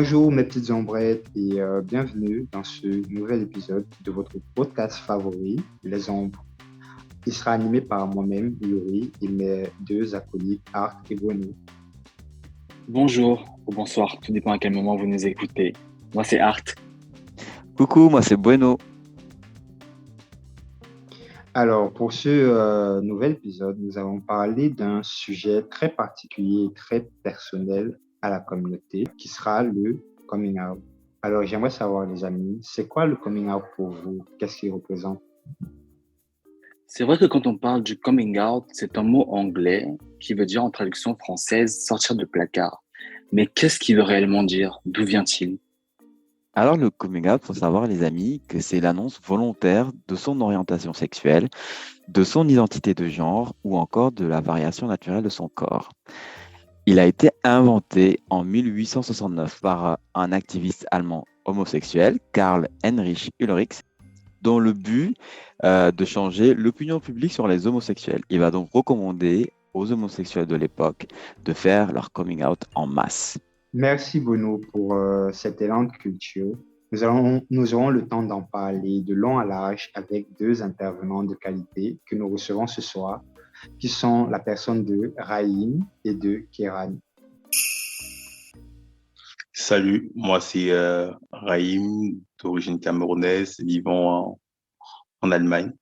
Bonjour mes petites ombrettes et bienvenue dans ce nouvel épisode de votre podcast favori, Les Ombres. Il sera animé par moi-même, Yuri, et mes deux acolytes, Art et Bruno. Bonjour ou bonsoir, tout dépend à quel moment vous nous écoutez. Moi, c'est Art. Coucou, moi c'est Bueno. Alors, pour ce nouvel épisode, nous allons parler d'un sujet très particulier et très personnel à la communauté, qui sera le coming out. Alors, j'aimerais savoir, les amis, c'est quoi le coming out pour vous? Qu'est-ce qu'il représente? C'est vrai que quand on parle du coming out, c'est un mot anglais qui veut dire en traduction française sortir du placard. Mais qu'est-ce qu'il veut réellement dire? D'où vient-il? Alors le coming out, faut savoir les amis que c'est l'annonce volontaire de son orientation sexuelle, de son identité de genre ou encore de la variation naturelle de son corps. Il a été inventé en 1869 par un activiste allemand homosexuel, Karl Heinrich Ulrich, dont le but de changer l'opinion publique sur les homosexuels. Il va donc recommander aux homosexuels de l'époque de faire leur coming out en masse. Merci Bono pour cet élan de culture. Nous aurons le temps d'en parler de long à large avec deux intervenants de qualité que nous recevons ce soir, qui sont la personne de Raïm et de Kéran. Salut, moi c'est Raïm, d'origine camerounaise, vivant en Allemagne,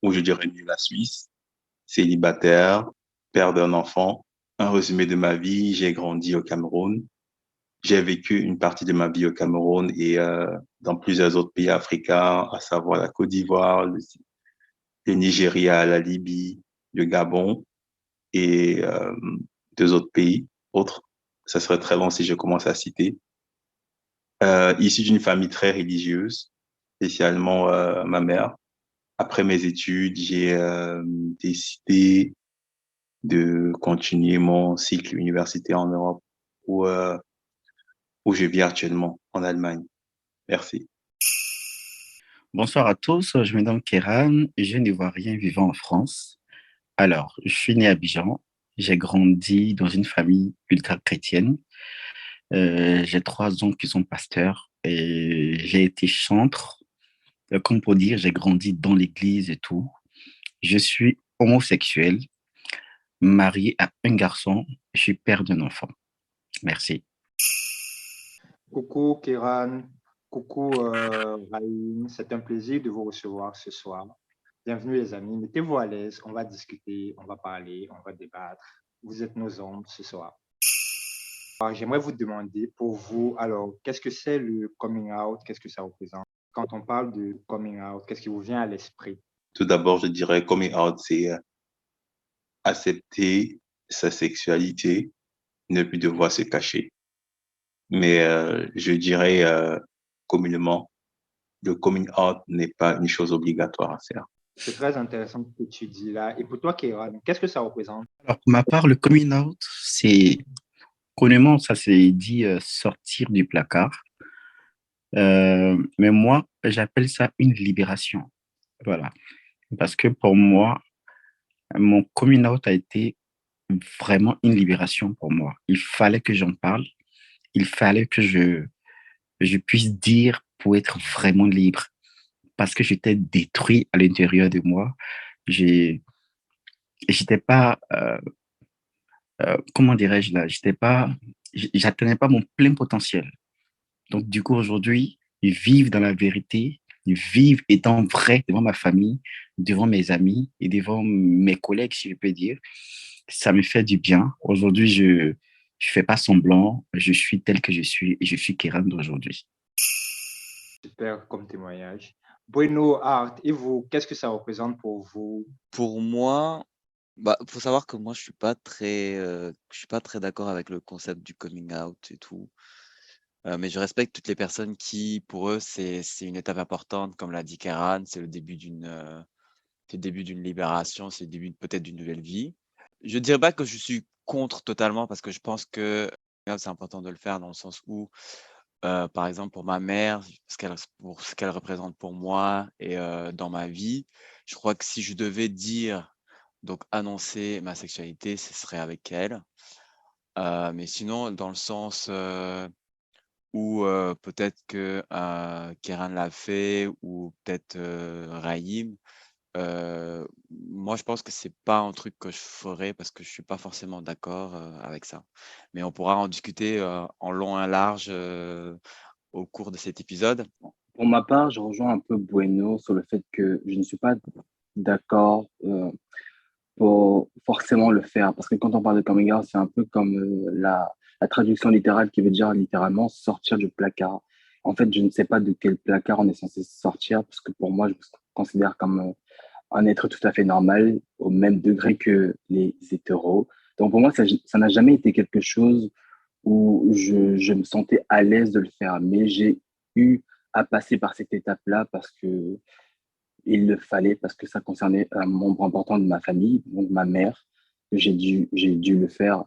ou je dirais mieux la Suisse, célibataire, père d'un enfant. Un résumé de ma vie, j'ai grandi au Cameroun. J'ai vécu une partie de ma vie au Cameroun et dans plusieurs autres pays africains, à savoir la Côte d'Ivoire, le Nigeria, la Libye, le Gabon et deux autres pays. Autres, ça serait très long si je commence à citer. Issu d'une famille très religieuse, spécialement ma mère. Après mes études, j'ai décidé de continuer mon cycle universitaire en Europe, où, euh, où je vis actuellement, en Allemagne. Merci. Bonsoir à tous, je me nomme Kéran, jeune Ivoirien vivant en France. Alors, je suis né à Abidjan, j'ai grandi dans une famille ultra-chrétienne. J'ai trois oncles qui sont pasteurs et j'ai été chantre. Comme pour dire, j'ai grandi dans l'église et tout. Je suis homosexuel, marié à un garçon, je suis père d'un enfant. Merci. Coucou Kéran, coucou Raïm, c'est un plaisir de vous recevoir ce soir. Bienvenue les amis, mettez-vous à l'aise, on va discuter, on va parler, on va débattre. Vous êtes nos ombres ce soir. Alors, j'aimerais vous demander pour vous, alors, qu'est-ce que c'est le coming out? Qu'est-ce que ça représente? Quand on parle de coming out, qu'est-ce qui vous vient à l'esprit? Tout d'abord, je dirais coming out, c'est accepter sa sexualité, ne plus devoir se cacher. Mais je dirais communément, le coming out n'est pas une chose obligatoire à faire. C'est très intéressant ce que tu dis là. Et pour toi, Kéran, qu'est-ce que ça représente? Alors, pour ma part, le coming out, c'est, communément, ça c'est dit sortir du placard. Mais moi, j'appelle ça une libération. Voilà. Parce que pour moi, mon coming out a été vraiment une libération pour moi. Il fallait que j'en parle. Il fallait que je puisse dire pour être vraiment libre. Parce que j'étais détruit à l'intérieur de moi. J'ai, j'étais pas, comment dirais-je là, j'atteignais pas mon plein potentiel. Donc, du coup, aujourd'hui, vivre dans la vérité, vivre étant vrai devant ma famille, devant mes amis et devant mes collègues, si je peux dire, ça me fait du bien. Aujourd'hui, je fais pas semblant, je suis tel que je suis et je suis Kéran d'aujourd'hui. Super comme témoignage. Bueno, Art, et vous, qu'est-ce que ça représente pour vous? Pour moi, faut savoir que moi, je suis pas très d'accord avec le concept du coming out et tout. Mais je respecte toutes les personnes qui, pour eux, c'est une étape importante, comme l'a dit Keran, c'est le début d'une libération, c'est le début peut-être d'une nouvelle vie. Je dirais pas que je suis contre totalement parce que je pense que c'est important de le faire dans le sens où, par exemple, pour ma mère, pour ce qu'elle représente pour moi et dans ma vie, je crois que si je devais dire, donc annoncer ma sexualité, ce serait avec elle. Mais sinon, dans le sens ou peut-être que Kéran l'a fait ou peut-être Raïm. Moi, je pense que c'est pas un truc que je ferais parce que je suis pas forcément d'accord avec ça. Mais on pourra en discuter en long et en large au cours de cet épisode. Pour ma part, je rejoins un peu Bueno sur le fait que je ne suis pas d'accord pour forcément le faire. Parce que quand on parle de coming out, c'est un peu comme la traduction littérale qui veut dire littéralement sortir du placard. En fait, je ne sais pas de quel placard on est censé sortir, parce que pour moi, je me considère comme un être tout à fait normal, au même degré que les hétéros. Donc pour moi, ça n'a jamais été quelque chose où je me sentais à l'aise de le faire. Mais j'ai eu à passer par cette étape-là parce que il le fallait, parce que ça concernait un membre important de ma famille, donc ma mère. J'ai dû le faire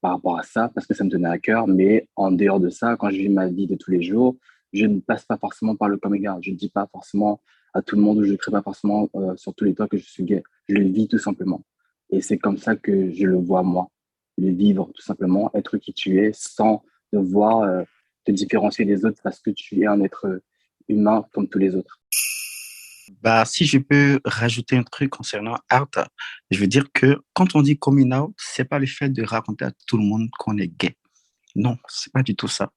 par rapport à ça, parce que ça me tenait à cœur. Mais en dehors de ça, quand je vis ma vie de tous les jours, je ne passe pas forcément par le coming out. Je ne dis pas forcément à tout le monde, ou je ne crie pas forcément sur tous les toits que je suis gay. Je le vis tout simplement. Et c'est comme ça que je le vois moi. Le vivre tout simplement, être qui tu es, sans devoir te différencier des autres parce que tu es un être humain comme tous les autres. Bah, si je peux rajouter un truc concernant Art, je veux dire que quand on dit coming out, c'est pas le fait de raconter à tout le monde qu'on est gay. Non, c'est pas du tout ça.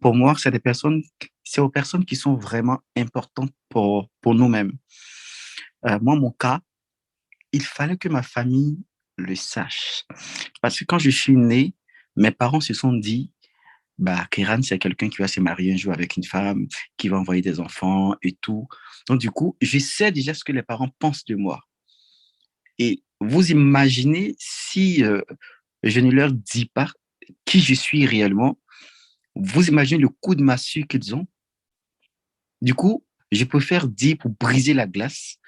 Pour moi, c'est aux personnes qui sont vraiment importantes pour nous-mêmes. Moi, mon cas, il fallait que ma famille le sache. Parce que quand je suis né, mes parents se sont dit, bah, Kiran, c'est quelqu'un qui va se marier un jour avec une femme, qui va envoyer des enfants et tout. Donc, du coup, je sais déjà ce que les parents pensent de moi. Et vous imaginez si je ne leur dis pas qui je suis réellement, vous imaginez le coup de massue qu'ils ont. Du coup, je préfère dire pour briser la glace,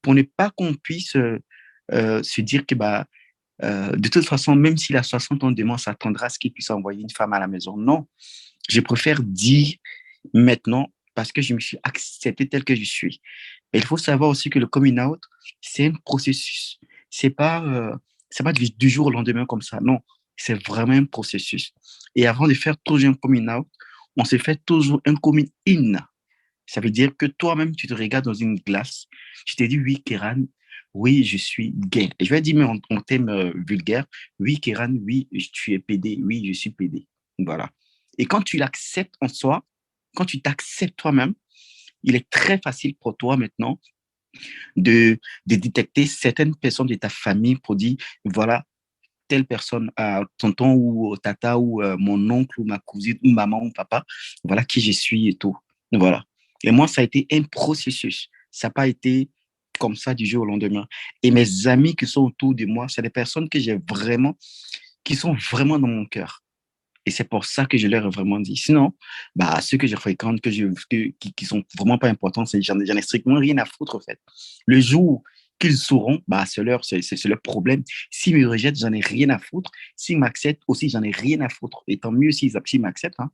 pour ne pas qu'on puisse se dire que bah, de toute façon, même s'il a 60 ans demain, on s'attendra à ce qu'il puisse envoyer une femme à la maison. Non, je préfère dire maintenant parce que je me suis accepté tel que je suis. Et il faut savoir aussi que le coming out, c'est un processus. C'est pas du jour au lendemain comme ça. Non, c'est vraiment un processus. Et avant de faire toujours un coming out, on se fait toujours un coming in. Ça veut dire que toi-même, tu te regardes dans une glace. Tu te dis, oui, Kéran, oui, je suis gay. Et je vais dire, mais en thème vulgaire, oui, Kéran, oui, tu es PD, oui, je suis PD. Voilà. Et quand tu l'acceptes en soi, quand tu t'acceptes toi-même, il est très facile pour toi maintenant de détecter certaines personnes de ta famille pour dire, voilà, telle personne, tonton ou tata ou mon oncle ou ma cousine ou maman ou papa, voilà qui je suis et tout. Voilà. Et moi, ça a été un processus. Ça n'a pas été comme ça du jour au lendemain. Et mes amis qui sont autour de moi, c'est des personnes que j'ai vraiment, qui sont vraiment dans mon cœur. Et c'est pour ça que je leur ai vraiment dit. Sinon, bah, ceux que je fréquente, qui sont vraiment pas importants, j'en ai strictement rien à foutre, en fait. Le jour qu'ils sauront, bah, c'est leur problème. S'ils me rejettent, j'en ai rien à foutre. S'ils m'acceptent aussi, j'en ai rien à foutre. Et tant mieux s'ils m'acceptent, hein.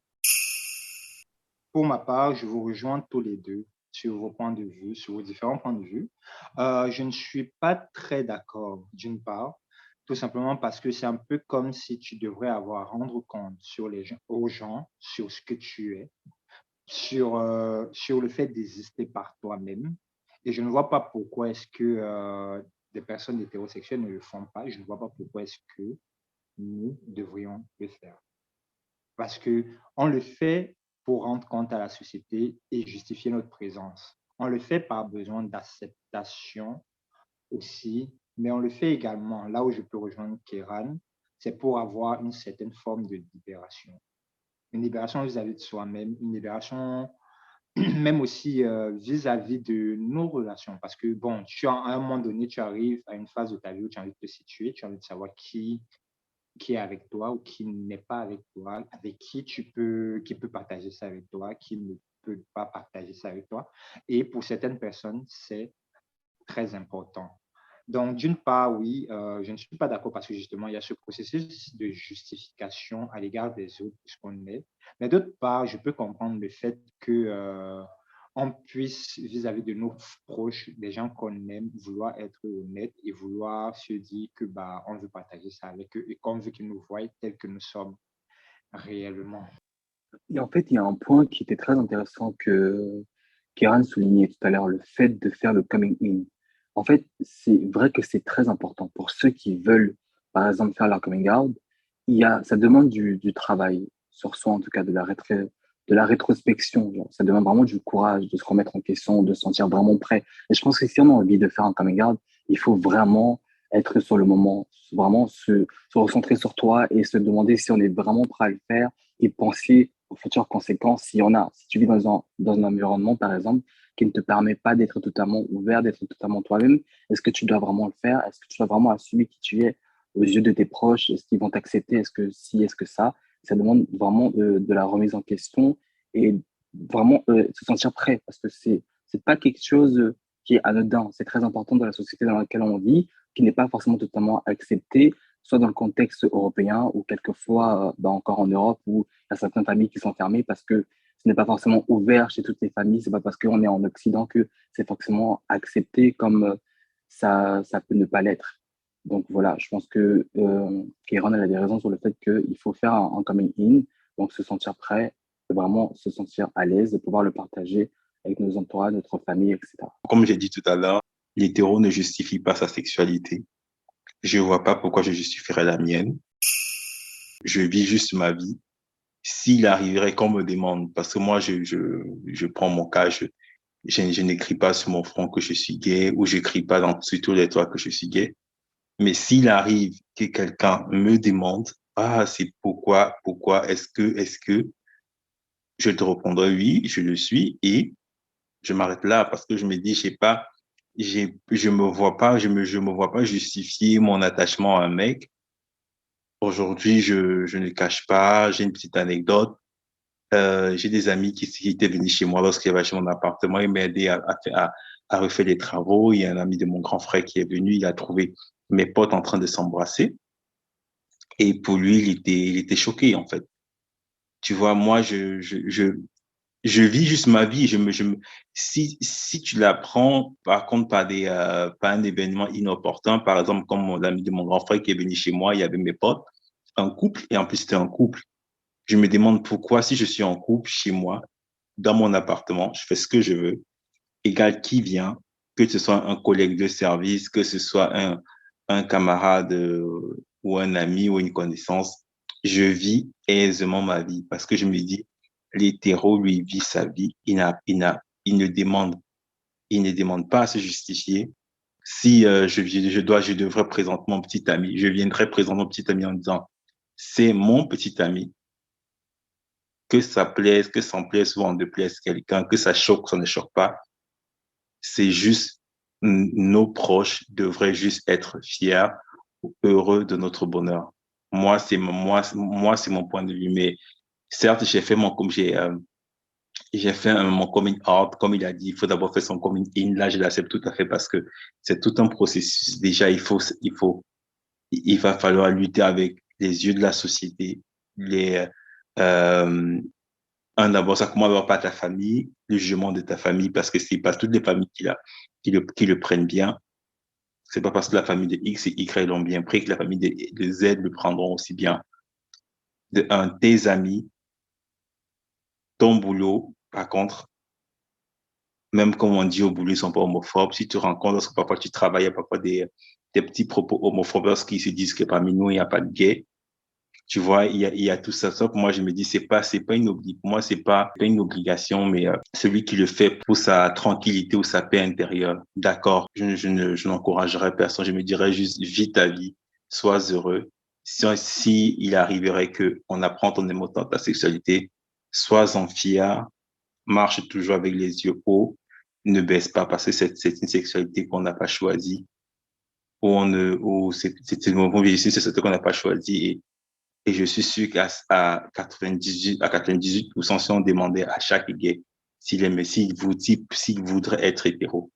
Pour ma part, je vous rejoins tous les deux sur vos points de vue, sur vos différents points de vue. Je ne suis pas très d'accord, d'une part, tout simplement parce que c'est un peu comme si tu devrais avoir à rendre compte aux gens sur ce que tu es, sur le fait d'exister par toi-même. Et je ne vois pas pourquoi est-ce que des personnes hétérosexuelles ne le font pas. Je ne vois pas pourquoi est-ce que nous devrions le faire. Parce que on le fait pour rendre compte à la société et justifier notre présence. On le fait par besoin d'acceptation aussi, mais on le fait également, là où je peux rejoindre Kéran, c'est pour avoir une certaine forme de libération. Une libération vis-à-vis de soi-même, une libération même aussi vis-à-vis de nos relations. Parce que, bon, à un moment donné, tu arrives à une phase de ta vie où tu as envie de te situer, tu as envie de savoir qui est avec toi ou qui n'est pas avec toi, avec qui peut partager ça avec toi, qui ne peut pas partager ça avec toi. Et pour certaines personnes, c'est très important. Donc, d'une part, oui, je ne suis pas d'accord parce que justement, il y a ce processus de justification à l'égard des autres, puisqu'on est. Mais d'autre part, je peux comprendre le fait que on puisse, vis-à-vis de nos proches, des gens qu'on aime, vouloir être honnête et vouloir se dire que bah, on veut partager ça avec eux et qu'on veut qu'ils nous voient tels que nous sommes réellement. Et en fait, il y a un point qui était très intéressant que Kéran soulignait tout à l'heure, le fait de faire le coming in. En fait, c'est vrai que c'est très important pour ceux qui veulent, par exemple, faire leur coming out. Ça demande du travail sur soi, en tout cas, de la rétrospection. Genre. Ça demande vraiment du courage, de se remettre en question, de se sentir vraiment prêt. Et je pense que si on a envie de faire un coming out, il faut vraiment être sur le moment, vraiment se recentrer sur toi et se demander si on est vraiment prêt à le faire et penser aux futures conséquences s'il y en a. Si tu vis dans un environnement, par exemple, qui ne te permet pas d'être totalement ouvert, d'être totalement toi-même, est-ce que tu dois vraiment le faire? Est-ce que tu dois vraiment assumer qui tu es aux yeux de tes proches? Est-ce qu'ils vont t'accepter? Est-ce que si, est-ce que ça? Ça demande vraiment de la remise en question et vraiment se sentir prêt parce que c'est pas quelque chose qui est anodin. C'est très important dans la société dans laquelle on vit, qui n'est pas forcément totalement accepté, soit dans le contexte européen ou quelquefois encore en Europe où il y a certaines familles qui sont fermées parce que ce n'est pas forcément ouvert chez toutes les familles. C'est pas parce qu'on est en Occident que c'est forcément accepté comme ça peut ne pas l'être. Donc voilà, je pense que Kéron elle a des raisons sur le fait qu'il faut faire un coming in, donc se sentir prêt, vraiment se sentir à l'aise, de pouvoir le partager avec nos entourages, notre famille, etc. Comme j'ai dit tout à l'heure, l'hétéro ne justifie pas sa sexualité. Je vois pas pourquoi je justifierais la mienne. Je vis juste ma vie. S'il arriverait qu'on me demande, parce que moi, je prends mon cas, je n'écris pas sur mon front que je suis gay ou j'écris pas sur tous les toits que je suis gay. Mais s'il arrive que quelqu'un me demande, ah, c'est pourquoi, est-ce que, je te répondrai oui, je le suis et je m'arrête là parce que je me dis, je sais pas, je me vois pas justifier mon attachement à un mec. Aujourd'hui, je ne cache pas, j'ai une petite anecdote. J'ai des amis qui étaient venus chez moi lorsqu'il y avait chez mon appartement. Ils m'ont aidé à refaire les travaux. Il y a un ami de mon grand frère qui est venu. Il a trouvé mes potes en train de s'embrasser. Et pour lui, il était choqué, en fait. Tu vois, moi, je vis juste ma vie. Si tu la prends, par contre, par un événement inopportun, par exemple, comme l'ami de mon grand frère qui est venu chez moi, il y avait mes potes, un couple, et en plus, c'était un couple. Je me demande pourquoi, si je suis en couple chez moi, dans mon appartement, je fais ce que je veux, égal qui vient, que ce soit un collègue de service, que ce soit un camarade ou un ami ou une connaissance, je vis aisément ma vie parce que je me dis, l'hétéro, lui, vit sa vie. Il ne demande, il ne demande pas à se justifier. Si je devrais présenter mon petit ami, je viendrais présenter mon petit ami en disant, c'est mon petit ami, que ça plaise, que ça en plaise ou en déplaise quelqu'un, que ça choque, ça ne choque pas. C'est juste, nos proches devraient juste être fiers ou heureux de notre bonheur. Moi, c'est mon point de vue. Mais certes, j'ai fait mon coming out, comme il a dit, il faut d'abord faire son coming in. Là, je l'accepte tout à fait parce que c'est tout un processus. Déjà, il va falloir lutter avec les yeux de la société, euh, d'abord, ça commence d'abord par ta famille, le jugement de ta famille, parce que c'est pas toutes les familles qui le prennent bien. C'est pas parce que la famille de X et Y l'ont bien pris que la famille de Z le prendront aussi bien. Tes amis, ton boulot, par contre, même comme on dit au boulot, ils sont pas homophobes. Si tu rencontres, parce que parfois tu travailles, il y a parfois des petits propos homophobes lorsqu'ils se disent que parmi nous, il n'y a pas de gay. Tu vois, il y a tout ça. Sauf que moi, je me dis, c'est pas une obligation. Pour moi, c'est pas une obligation, mais celui qui le fait pour sa tranquillité ou sa paix intérieure, d'accord. Je n'encouragerais personne. Je me dirais juste, vis ta vie, sois heureux. Si il arriverait que on apprend ton émotion, ta sexualité, sois-en fier, marche toujours avec les yeux hauts, ne baisse pas parce que c'est une sexualité qu'on n'a pas choisie, ou c'est une mauvaise c'est qu'on n'a pas choisi. Et je suis sûr qu'à 98%, si on demandait à chaque gay s'il voudrait être hétéro,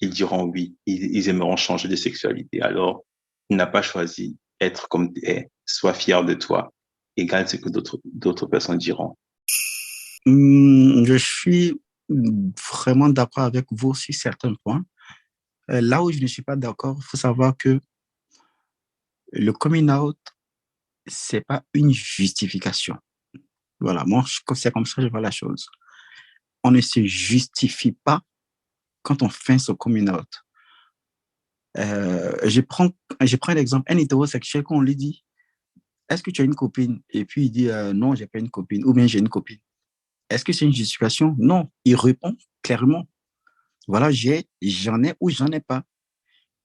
ils diront oui. Ils aimeront changer de sexualité. Alors, il n'a pas choisi être comme tu es. Sois fier de toi. Égal ce que d'autres personnes diront. Je suis vraiment d'accord avec vous sur certains points. Là où je ne suis pas d'accord, il faut savoir que le coming out, c'est pas une justification. Voilà, moi, c'est comme ça que je vois la chose. On ne se justifie pas quand on fait ce coming out. Je prends l'exemple, un hétérosexuel, quand on lui dit, est-ce que tu as une copine? Et puis il dit, non, j'ai pas une copine, ou bien j'ai une copine. Est-ce que c'est une justification? Non, il répond clairement. Voilà, j'en ai ou j'en ai pas.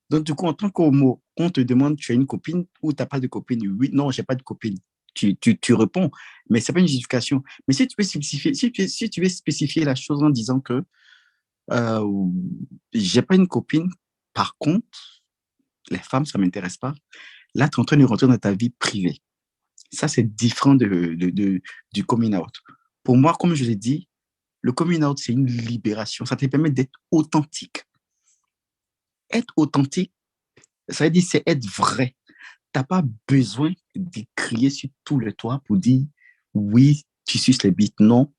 Donc, du coup, en tant qu'homo, on te demande, tu as une copine ou tu n'as pas de copine? Oui, non, j'ai pas de copine. Tu réponds, mais c'est pas une justification. Mais si tu veux spécifier, si tu veux spécifier la chose en disant que euh, j'ai pas une copine, par contre, les femmes, ça m'intéresse pas. Là, tu es en train de rentrer dans ta vie privée. Ça, c'est différent du coming out. Pour moi, comme je l'ai dit, le coming out, c'est une libération. Ça te permet d'être authentique. Être authentique, ça veut dire c'est être vrai. Tu n'as pas besoin de crier sur tout le toit pour dire oui, tu suces les bites. Non.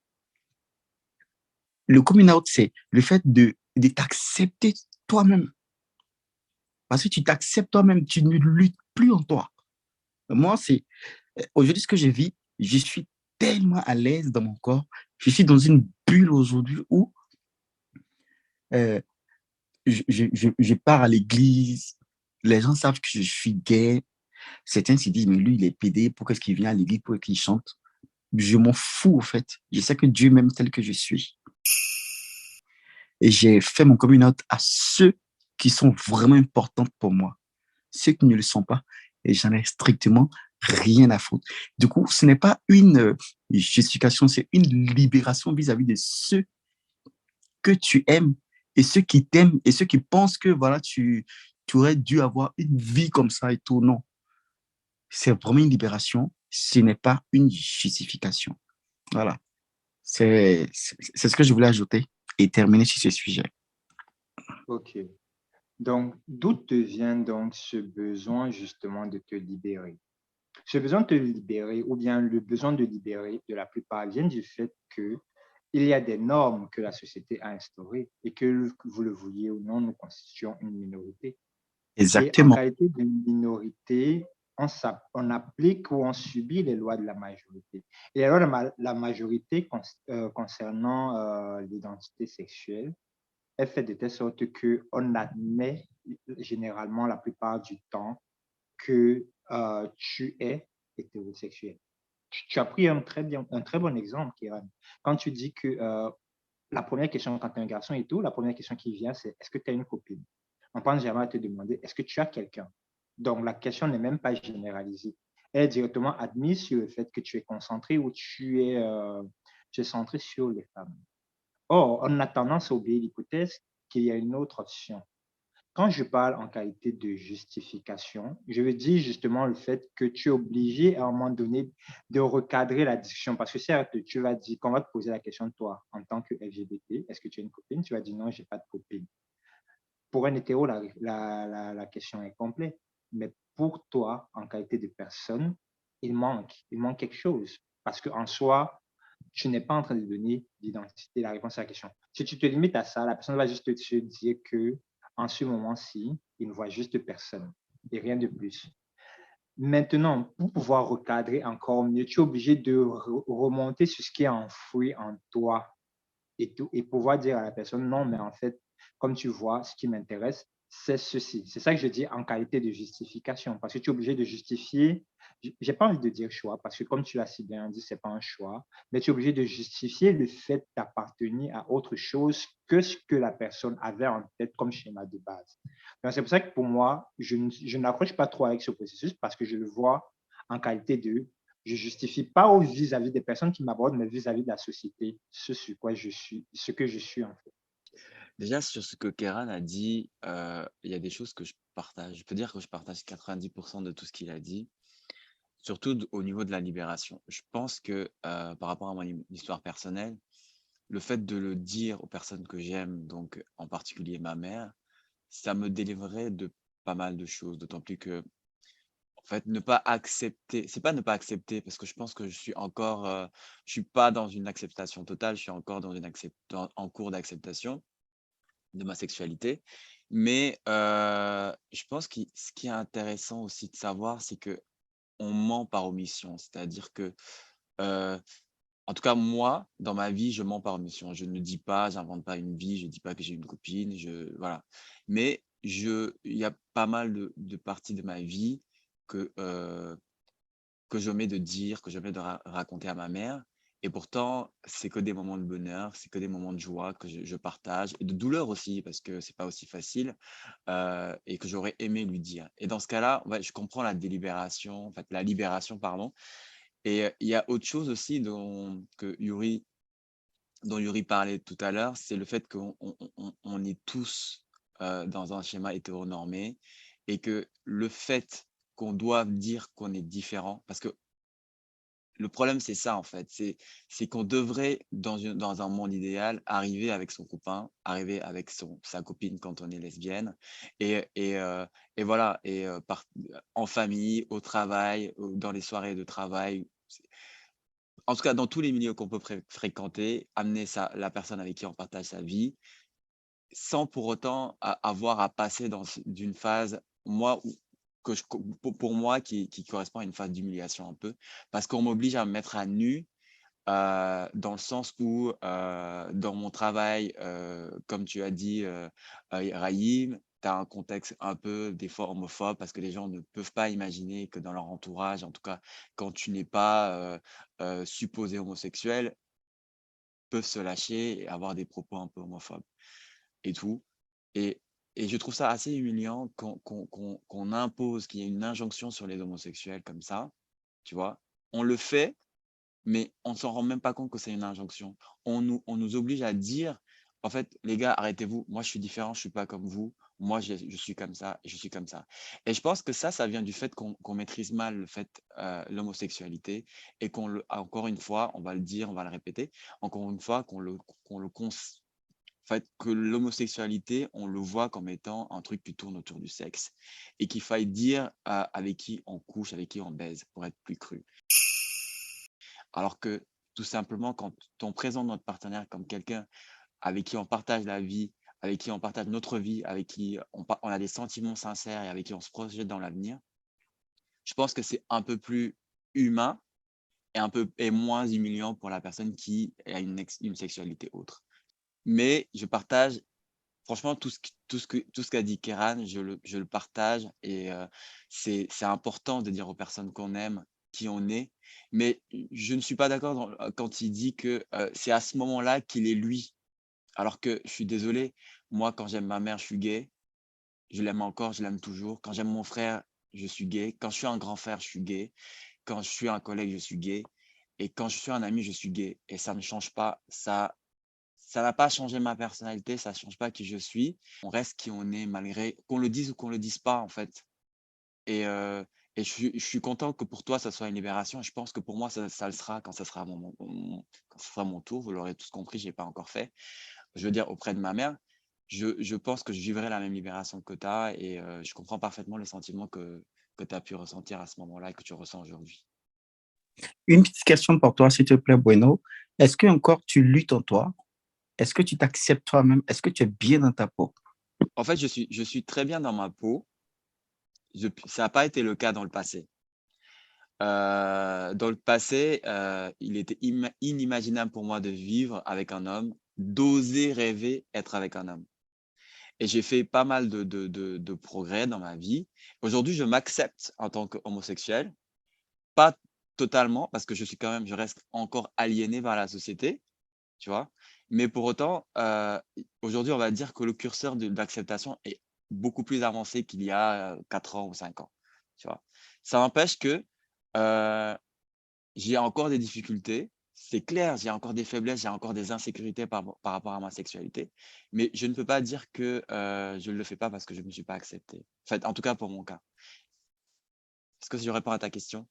Le coming out, c'est le fait de t'accepter toi-même. Parce que tu t'acceptes toi-même, tu ne luttes plus en toi. Moi, c'est aujourd'hui ce que je vis, je suis tellement à l'aise dans mon corps. Je suis dans une bulle aujourd'hui où euh, je pars à l'église, les gens savent que je suis gay. Certains se disent, mais lui, il est pédé, pourquoi est-ce qu'il vient à l'église, pourquoi qu'il chante? Je m'en fous, en fait. Je sais que Dieu m'aime tel que je suis. Et j'ai fait mon coming out à ceux qui sont vraiment importants pour moi. Ceux qui ne le sont pas, et j'en ai strictement rien à foutre. Du coup, ce n'est pas une justification, c'est une libération vis-à-vis de ceux que tu aimes et ceux qui t'aiment et ceux qui pensent que voilà, tu aurais dû avoir une vie comme ça et tout. Non, c'est vraiment une libération, ce n'est pas une justification. Voilà, c'est ce que je voulais ajouter et terminer sur ce sujet. Ok. Donc, d'où te vient donc ce besoin justement de te libérer? Ce besoin de te libérer ou bien le besoin de libérer de la plupart vient du fait que il y a des normes que la société a instaurées et que vous le vouliez ou non, nous constituons une minorité. Et en Exactement, qualité de minorité, on applique ou on subit les lois de la majorité. Et les lois de la majorité concernant l'identité sexuelle est faite de telle sorte qu'on admet généralement la plupart du temps que tu es hétérosexuel. Tu as pris un très bon exemple, Kéran. Quand tu dis que la première question, quand tu es un garçon et tout, la première question qui vient, c'est est-ce que tu as une copine? On pense jamais à te demander est-ce que tu as quelqu'un? Donc, la question n'est même pas généralisée. Elle est directement admise sur le fait que tu es concentré ou tu es centré sur les femmes. Or, on a tendance à oublier l'hypothèse qu'il y a une autre option. Quand je parle en qualité de justification, je veux dire justement le fait que tu es obligé à un moment donné de recadrer la discussion. Parce que certes, tu vas dire, qu'on va te poser la question de toi en tant que LGBT, est-ce que tu as une copine? Tu vas dire non, je n'ai pas de copine. Pour un hétéro, la question est complète. Mais pour toi, en qualité de personne, il manque quelque chose. Parce qu'en soi, tu n'es pas en train de donner l'identité, la réponse à la question. Si tu te limites à ça, la personne va juste te dire que en ce moment-ci, il ne voit juste personne et rien de plus. Maintenant, pour pouvoir recadrer encore mieux, tu es obligé de remonter sur ce qui est enfoui en toi et pouvoir dire à la personne, non, mais en fait, comme tu vois, ce qui m'intéresse, c'est ceci. C'est ça que je dis en qualité de justification, parce que tu es obligé de justifier. J'ai pas envie de dire choix, parce que comme tu l'as si bien dit, c'est pas un choix, mais tu es obligé de justifier le fait d'appartenir à autre chose que ce que la personne avait en tête comme schéma de base. Donc, c'est pour ça que pour moi, je n'approche pas trop avec ce processus parce que je le vois en qualité de je justifie pas vis-à-vis des personnes qui m'abordent, mais vis-à-vis de la société, ce sur quoi je suis, ce que je suis en fait. Déjà, sur ce que Kéran a dit, il y a des choses que je partage. Je peux dire que je partage 90% de tout ce qu'il a dit, surtout au niveau de la libération. Je pense que par rapport à mon histoire personnelle, le fait de le dire aux personnes que j'aime, donc en particulier ma mère, ça me délivrerait de pas mal de choses, d'autant plus que, en fait, ne pas accepter, c'est pas ne pas accepter, parce que je pense que je suis encore, je suis pas dans une acceptation totale, je suis encore en cours d'acceptation de ma sexualité. Mais je pense que ce qui est intéressant aussi de savoir, c'est que on ment par omission. C'est-à-dire que en tout cas, moi, dans ma vie, je mens par omission. Je ne dis pas, j'invente pas une vie, je dis pas que j'ai une copine, voilà. Mais il y a pas mal de parties de ma vie que, que je mets de dire, que je mets de raconter à ma mère. Et pourtant, c'est que des moments de bonheur, c'est que des moments de joie que je partage, et de douleur aussi, parce que c'est pas aussi facile, et que j'aurais aimé lui dire. Et dans ce cas-là, ouais, je comprends la délibération, en fait, la libération, pardon. Et il y a autre chose aussi dont Yuri parlait tout à l'heure, c'est le fait qu'on est tous dans un schéma hétéronormé et que le fait qu'on doive dire qu'on est différent, parce que le problème, c'est ça en fait, c'est qu'on devrait, dans un monde idéal, arriver avec son copain, arriver avec sa copine quand on est lesbienne, et voilà, en famille, au travail, dans les soirées de travail, en tout cas, dans tous les milieux qu'on peut fréquenter, amener la personne avec qui on partage sa vie, sans pour autant avoir à passer d'une phase, moi, pour moi, qui correspond à une phase d'humiliation un peu, parce qu'on m'oblige à me mettre à nu, dans le sens où, dans mon travail, comme tu as dit, Raïm, tu as un contexte un peu des fois homophobe parce que les gens ne peuvent pas imaginer que dans leur entourage, en tout cas quand tu n'es pas, supposé homosexuel, peuvent se lâcher et avoir des propos un peu homophobes et tout. Et et je trouve ça assez humiliant qu'on impose, qu'il y ait une injonction sur les homosexuels comme ça, tu vois? On le fait, mais on s'en rend même pas compte que c'est une injonction. On nous oblige à dire: «En fait, les gars, arrêtez-vous. Moi, je suis différent, je suis pas comme vous. Moi, je suis comme ça et je suis comme ça». Et je pense que ça vient du fait qu'on maîtrise mal le fait, l'homosexualité, et encore une fois, on va le dire, on va le répéter, encore une fois, qu'on le cons en fait, que l'homosexualité, on le voit comme étant un truc qui tourne autour du sexe et qu'il faille dire, avec qui on couche, avec qui on baise, pour être plus cru. Alors que tout simplement, quand on présente notre partenaire comme quelqu'un avec qui on partage la vie, avec qui on partage notre vie, avec qui on a des sentiments sincères et avec qui on se projette dans l'avenir, je pense que c'est un peu plus humain et moins humiliant pour la personne qui a une sexualité autre. Mais je partage franchement tout ce qu'a dit Kéran, je le partage, et c'est important de dire aux personnes qu'on aime qui on est. Mais je ne suis pas d'accord quand il dit que, c'est à ce moment-là qu'il est lui. Alors que je suis désolé, moi quand j'aime ma mère, je suis gay, je l'aime encore, je l'aime toujours. Quand j'aime mon frère, je suis gay. Quand je suis un grand frère, je suis gay. Quand je suis un collègue, je suis gay, et quand je suis un ami, je suis gay, et ça ne change pas. Ça n'a pas changé ma personnalité, ça ne change pas qui je suis. On reste qui on est, malgré qu'on le dise ou qu'on le dise pas, en fait. Et je suis content que pour toi, ça soit une libération. Je pense que pour moi, ça le sera quand ça sera quand ce sera mon tour. Vous l'aurez tous compris, je l'ai pas encore fait. Je veux dire, auprès de ma mère, je pense que je vivrai la même libération que tu as, et je comprends parfaitement les sentiments que tu as pu ressentir à ce moment-là et que tu ressens aujourd'hui. Une petite question pour toi, s'il te plaît, Bueno. Est-ce que encore tu luttes en toi? Est-ce que tu t'acceptes toi-même? Est-ce que tu es bien dans ta peau? En fait, je suis très bien dans ma peau. Ça n'a pas été le cas dans le passé. Dans le passé, il était inimaginable pour moi de vivre avec un homme, d'oser rêver être avec un homme. Et j'ai fait pas mal de progrès dans ma vie. Aujourd'hui, je m'accepte en tant qu'homosexuel, pas totalement, parce que je reste encore aliéné par la société, tu vois? Mais pour autant, aujourd'hui, on va dire que le curseur d'acceptation est beaucoup plus avancé qu'il y a, 4 ans ou 5 ans, tu vois? Ça n'empêche que, heu j'ai encore des difficultés, c'est clair, j'ai encore des faiblesses, j'ai encore des insécurités par rapport à ma sexualité, mais je ne peux pas dire que, je ne le fais pas parce que je ne me suis pas accepté. En fait, en tout cas pour mon cas. Est-ce que je réponds à ta question?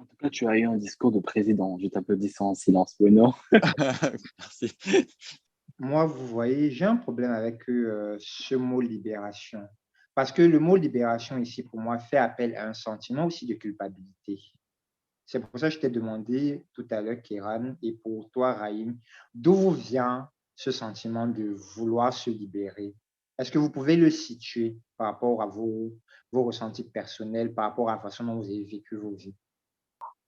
En tout cas, tu as eu un discours de président. Je t'applaudis ça en silence, Bueno. Merci. Moi, vous voyez, j'ai un problème avec ce mot libération. Parce que le mot libération ici, pour moi, fait appel à un sentiment aussi de culpabilité. C'est pour ça que je t'ai demandé tout à l'heure, Kéran, et pour toi, Raïm, d'où vient ce sentiment de vouloir se libérer? Est-ce que vous pouvez le situer par rapport à vos ressentis personnels, par rapport à la façon dont vous avez vécu vos vies?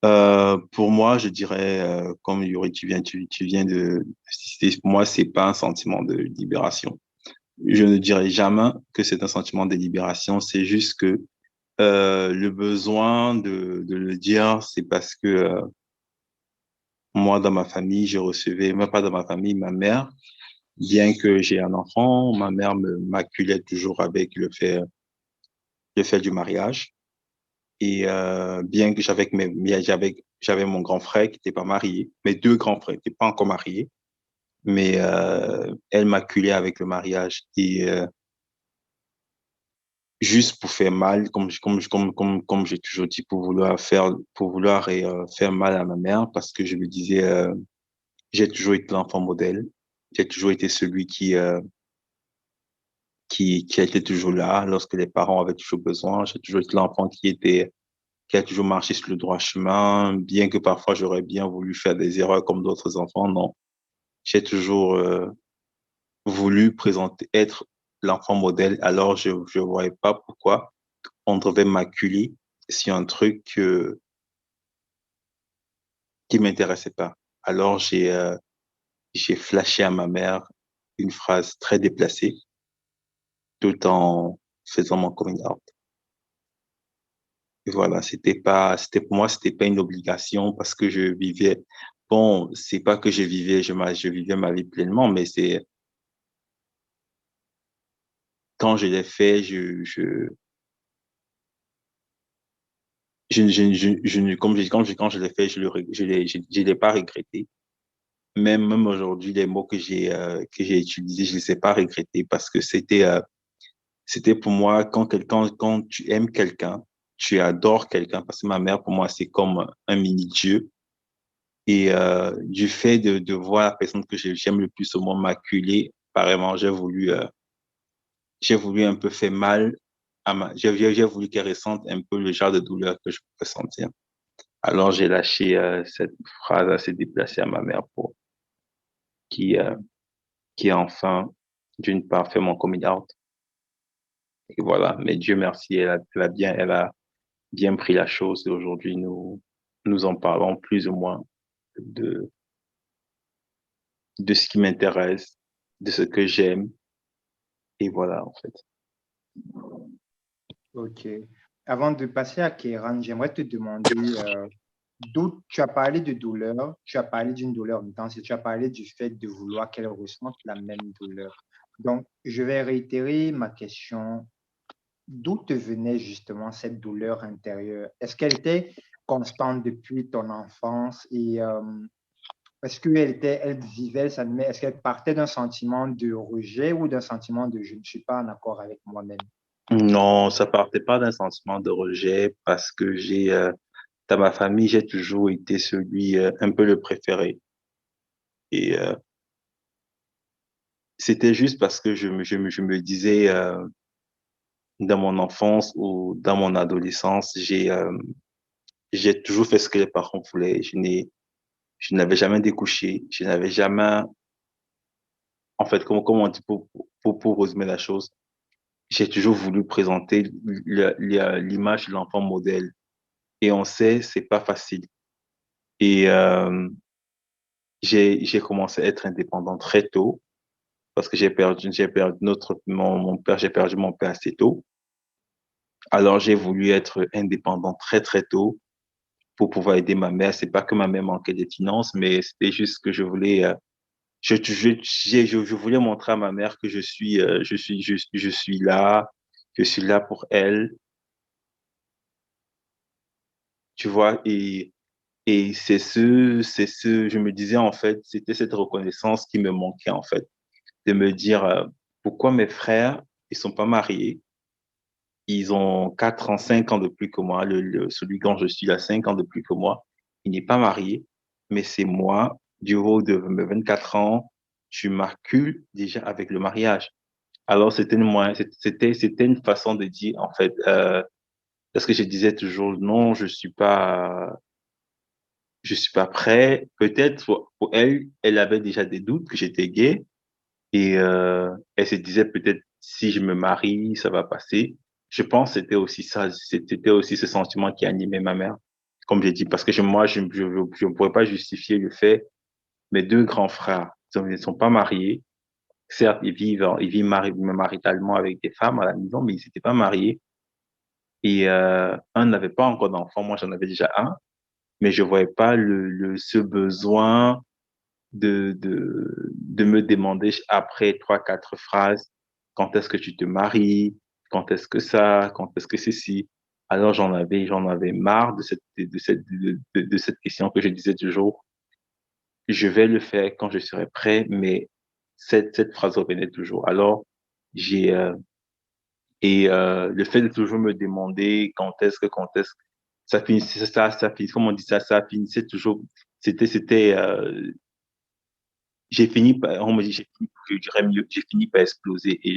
Pour moi, je dirais, comme Yuri, tu viens de citer, pour moi, c'est pas un sentiment de libération. Je ne dirais jamais que c'est un sentiment de libération, c'est juste que le besoin de le dire, c'est parce que moi, dans ma famille, je recevais, même pas dans ma famille, ma mère, bien que j'ai un enfant, ma mère me m'acculait toujours avec le fait du mariage. Et bien que j'avais mon grand frère qui n'était pas marié, mes deux grands frères n'étaient pas encore mariés, mais elle m'acculait avec le mariage et juste pour faire mal, comme j'ai toujours dit, pour vouloir faire mal à ma mère, parce que je me disais, j'ai toujours été l'enfant modèle, j'ai toujours été celui qui a été toujours là lorsque les parents avaient toujours besoin, j'ai toujours été l'enfant qui a toujours marché sur le droit chemin, bien que parfois j'aurais bien voulu faire des erreurs comme d'autres enfants, non. J'ai toujours voulu être l'enfant modèle, alors je ne voyais pas pourquoi on devait m'acculer sur un truc qui m'intéressait pas. Alors j'ai flashé à ma mère une phrase très déplacée tout en faisant mon coming out. Et voilà, c'était pour moi, c'était pas une obligation parce que je vivais, bon, c'est pas que je vivais, je vivais ma vie pleinement, mais c'est, quand je l'ai fait, comme quand je l'ai fait, je l'ai pas regretté. Même aujourd'hui, les mots que j'ai utilisés, je les ai pas regrettés parce que c'était pour moi, quand tu aimes quelqu'un, tu adores quelqu'un, parce que ma mère, pour moi, c'est comme un mini-dieu. Et du fait de voir la personne que j'aime le plus au monde m'acculer, apparemment, j'ai voulu un peu faire mal j'ai voulu qu'elle ressente un peu le genre de douleur que je pouvais sentir. Alors, j'ai lâché cette phrase assez déplacée à ma mère qui, euh, qui a enfin, d'une part, fait mon coming out. Et voilà. Mais Dieu merci, elle a bien pris la chose et aujourd'hui, nous en parlons plus ou moins de, de ce qui m'intéresse, de ce que j'aime. Et voilà, en fait. Ok. Avant de passer à Kéran, j'aimerais te demander d'où tu as parlé de douleur, tu as parlé d'une douleur intense et tu as parlé du fait de vouloir qu'elle ressente la même douleur. Donc, je vais réitérer ma question. D'où te venait justement cette douleur intérieure? Est-ce qu'elle était constante depuis ton enfance et est-ce elle vivait, elle s'animait, est-ce qu'elle partait d'un sentiment de rejet ou d'un sentiment de je ne suis pas en accord avec moi-même? Non, ça partait pas d'un sentiment de rejet parce que dans ma famille, j'ai toujours été celui, un peu le préféré. Et c'était juste parce que je me disais, dans mon enfance ou dans mon adolescence, j'ai toujours fait ce que les parents voulaient. Je n'avais jamais découché. Je n'avais jamais, en fait, comment on dit pour résumer la chose, j'ai toujours voulu présenter l'image de l'enfant modèle. Et on sait, c'est pas facile. Et j'ai commencé à être indépendant très tôt parce que j'ai perdu mon père, j'ai perdu mon père assez tôt. Alors j'ai voulu être indépendant très très tôt pour pouvoir aider ma mère. C'est pas que ma mère manquait des finances, mais c'était juste que je voulais, je voulais montrer à ma mère que je suis là, je suis là pour elle, tu vois. Et je me disais en fait, c'était cette reconnaissance qui me manquait en fait, de me dire pourquoi mes frères, ils sont pas mariés, ils ont 4 ans, 5 ans de plus que moi, celui dont je suis là, 5 ans de plus que moi, il n'est pas marié, mais c'est moi, du haut de mes 24 ans, je m'accule déjà avec le mariage. Alors c'était une façon de dire en fait, parce que je disais toujours non, je suis pas prêt. Peut-être pour elle, elle avait déjà des doutes que j'étais gay et elle se disait peut-être si je me marie, ça va passer. Je pense que c'était aussi ça, c'était aussi ce sentiment qui animait ma mère comme j'ai dit, parce que moi, je ne pourrais pas justifier le fait, mes deux grands frères, ils ne sont pas mariés. Certes, ils vivent maritalement avec des femmes à la maison, mais ils n'étaient pas mariés. Et un n'avait pas encore d'enfant, moi j'en avais déjà un, mais je voyais pas ce besoin de me demander après trois, quatre phrases, quand est-ce que tu te maries, quand est-ce que ça, quand est-ce que ceci. Alors j'en avais marre de cette question que je disais toujours, je vais le faire quand je serai prêt, mais cette phrase revenait toujours. Alors, j'ai, le fait de toujours me demander quand est-ce que ça finissait, comme on dit ça finissait toujours, c'était, j'ai fini par, on me dit, je dirais mieux, j'ai fini par exploser et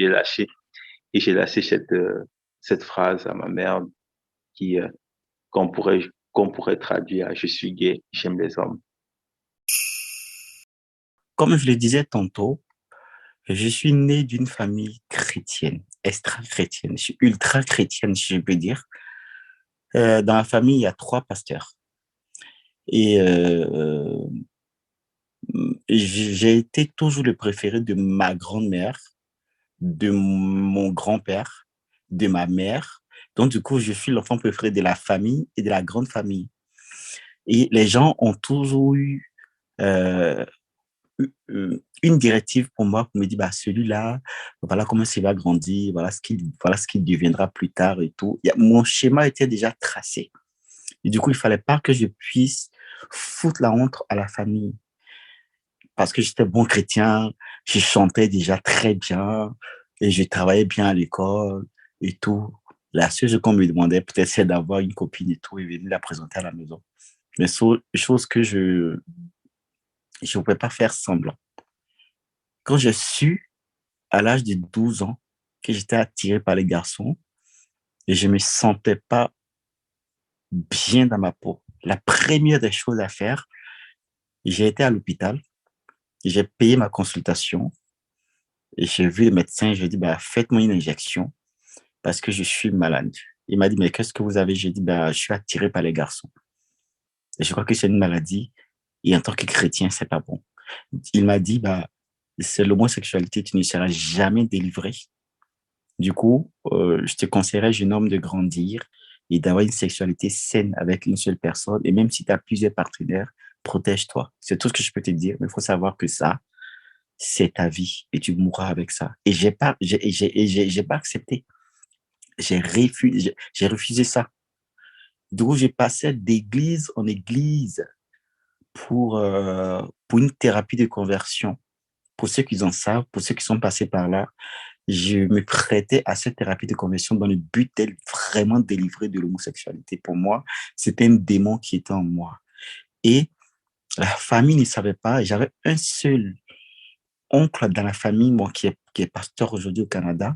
j'ai lâché cette phrase à ma mère qui, qu'on pourrait traduire, je suis gay, j'aime les hommes. Comme je le disais tantôt, je suis né d'une famille chrétienne, extra-chrétienne. Je suis ultra chrétienne, si je peux dire. Dans la famille, il y a 3 pasteurs. Et j'ai été toujours le préféré de ma grand-mère, de mon grand-père, de ma mère. Donc, du coup, je suis l'enfant préféré de la famille et de la grande famille. Et les gens ont toujours eu euh, une directive pour moi, pour me dire, bah, celui-là, voilà comment il va grandir, voilà ce qu'il deviendra plus tard et tout. Mon schéma était déjà tracé. Et du coup, il fallait pas que je puisse foutre la honte à la famille. Parce que j'étais bon chrétien, je chantais déjà très bien et je travaillais bien à l'école et tout. La seule chose qu'on me demandait peut-être c'est d'avoir une copine et tout et venir la présenter à la maison. Mais chose que je ne pouvais pas faire semblant. Quand je su à l'âge de 12 ans que j'étais attiré par les garçons et je me sentais pas bien dans ma peau, la première des choses à faire, j'ai été à l'hôpital, j'ai payé ma consultation et j'ai vu le médecin, je lui ai dit, bah, faites-moi une injection parce que je suis malade. Il m'a dit, mais qu'est-ce que vous avez? J'ai dit, bah, je suis attiré par les garçons. Et je crois que c'est une maladie et en tant que chrétien, c'est pas bon. Il m'a dit, bah, c'est l'homosexualité, tu ne seras jamais délivré. Du coup, je te conseillerais, jeune homme, de grandir et d'avoir une sexualité saine avec une seule personne. Et même si tu as plusieurs partenaires, protège-toi. C'est tout ce que je peux te dire. Mais il faut savoir que ça, c'est ta vie et tu mourras avec ça. Et j'ai pas accepté. J'ai refusé ça. Du coup, j'ai passé d'église en église pour une thérapie de conversion. Pour ceux qui en savent, pour ceux qui sont passés par là, je me prêtais à cette thérapie de conversion dans le but d'être vraiment délivré de l'homosexualité. Pour moi, c'était un démon qui était en moi. Et la famille ne savait pas. J'avais un seul oncle dans la famille, moi, qui est pasteur aujourd'hui au Canada,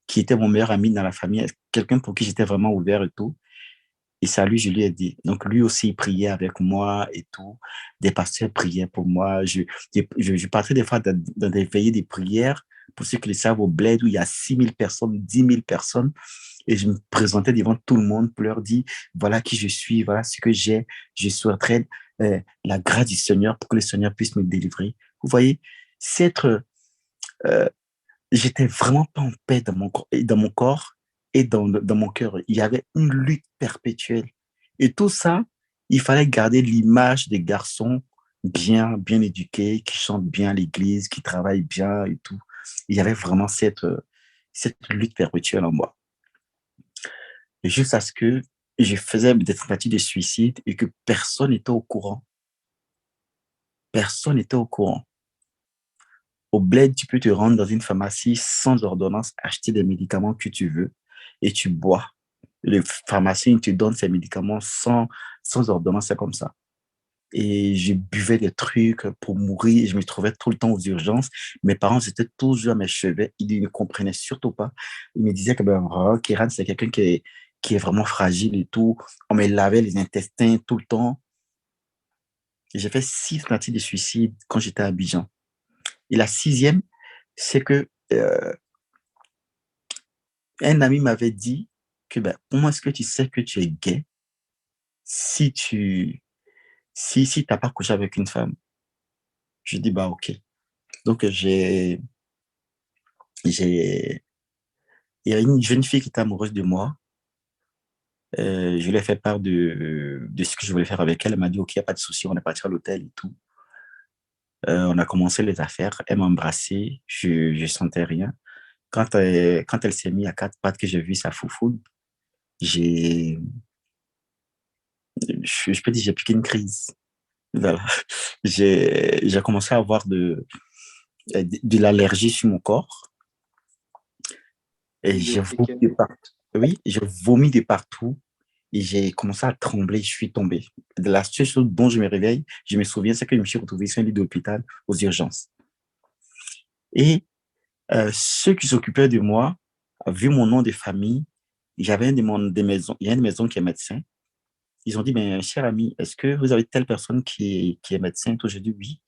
qui était mon meilleur ami dans la famille, quelqu'un pour qui j'étais vraiment ouvert et tout. Et ça, lui, je lui ai dit. Donc, lui aussi, il priait avec moi et tout. Des pasteurs priaient pour moi. Je partais des fois dans des veillées de prières, pour ceux qui le savent, au bled, où il y a 6 000 personnes, 10 000 personnes. Et je me présentais devant tout le monde pour leur dire, voilà qui je suis, voilà ce que j'ai. Je souhaiterais la grâce du Seigneur pour que le Seigneur puisse me délivrer. Vous voyez, c'est être j'étais vraiment pas en paix dans mon corps et dans mon cœur. Il y avait une lutte perpétuelle. Et tout ça, il fallait garder l'image des garçons bien éduqués, qui chantent bien à l'église, qui travaillent bien et tout. Il y avait vraiment cette lutte perpétuelle en moi. Et jusqu'à ce que je faisais des tentatives de suicide et que personne n'était au courant. Personne n'était au courant. Au bled, tu peux te rendre dans une pharmacie sans ordonnance, acheter des médicaments que tu veux et tu bois. Le pharmacien te donne ces médicaments sans ordonnance, c'est comme ça. Et je buvais des trucs pour mourir. Je me trouvais tout le temps aux urgences. Mes parents étaient toujours à mes chevets. Ils ne comprenaient surtout pas. Ils me disaient que Kéran, c'est quelqu'un qui est vraiment fragile et tout. On me lavait les intestins tout le temps. J'ai fait 6 tentatives de suicide quand j'étais à Abidjan. Et la 6e, c'est que un ami m'avait dit que comment est-ce que tu sais que tu es gay si si t'as pas couché avec une femme, je dis, bah, ok. Donc, il y a une jeune fille qui était amoureuse de moi. Je lui ai fait part de ce que je voulais faire avec elle. Elle m'a dit, ok, il n'y a pas de souci, on est parti à l'hôtel et tout. On a commencé les affaires. Elle m'a embrassé, je sentais rien. Quand elle s'est mise à quatre pattes, que j'ai vu sa foufoune, j'ai, je peux dire, j'ai piqué une crise. Voilà. J'ai commencé à avoir de l'allergie sur mon corps et j'ai vomi de partout. Oui, j'ai vomi de partout et j'ai commencé à trembler. Je suis tombé. La seule chose dont je me réveille, je me souviens, c'est que je me suis retrouvé sur un lit d'hôpital aux urgences. Et ceux qui s'occupaient de moi, vu mon nom de famille, j'avais des maisons, il y a une maison qui est médecin. Ils ont dit, ben, cher ami, est-ce que vous avez telle personne qui est médecin? Tout, j'ai dit oui.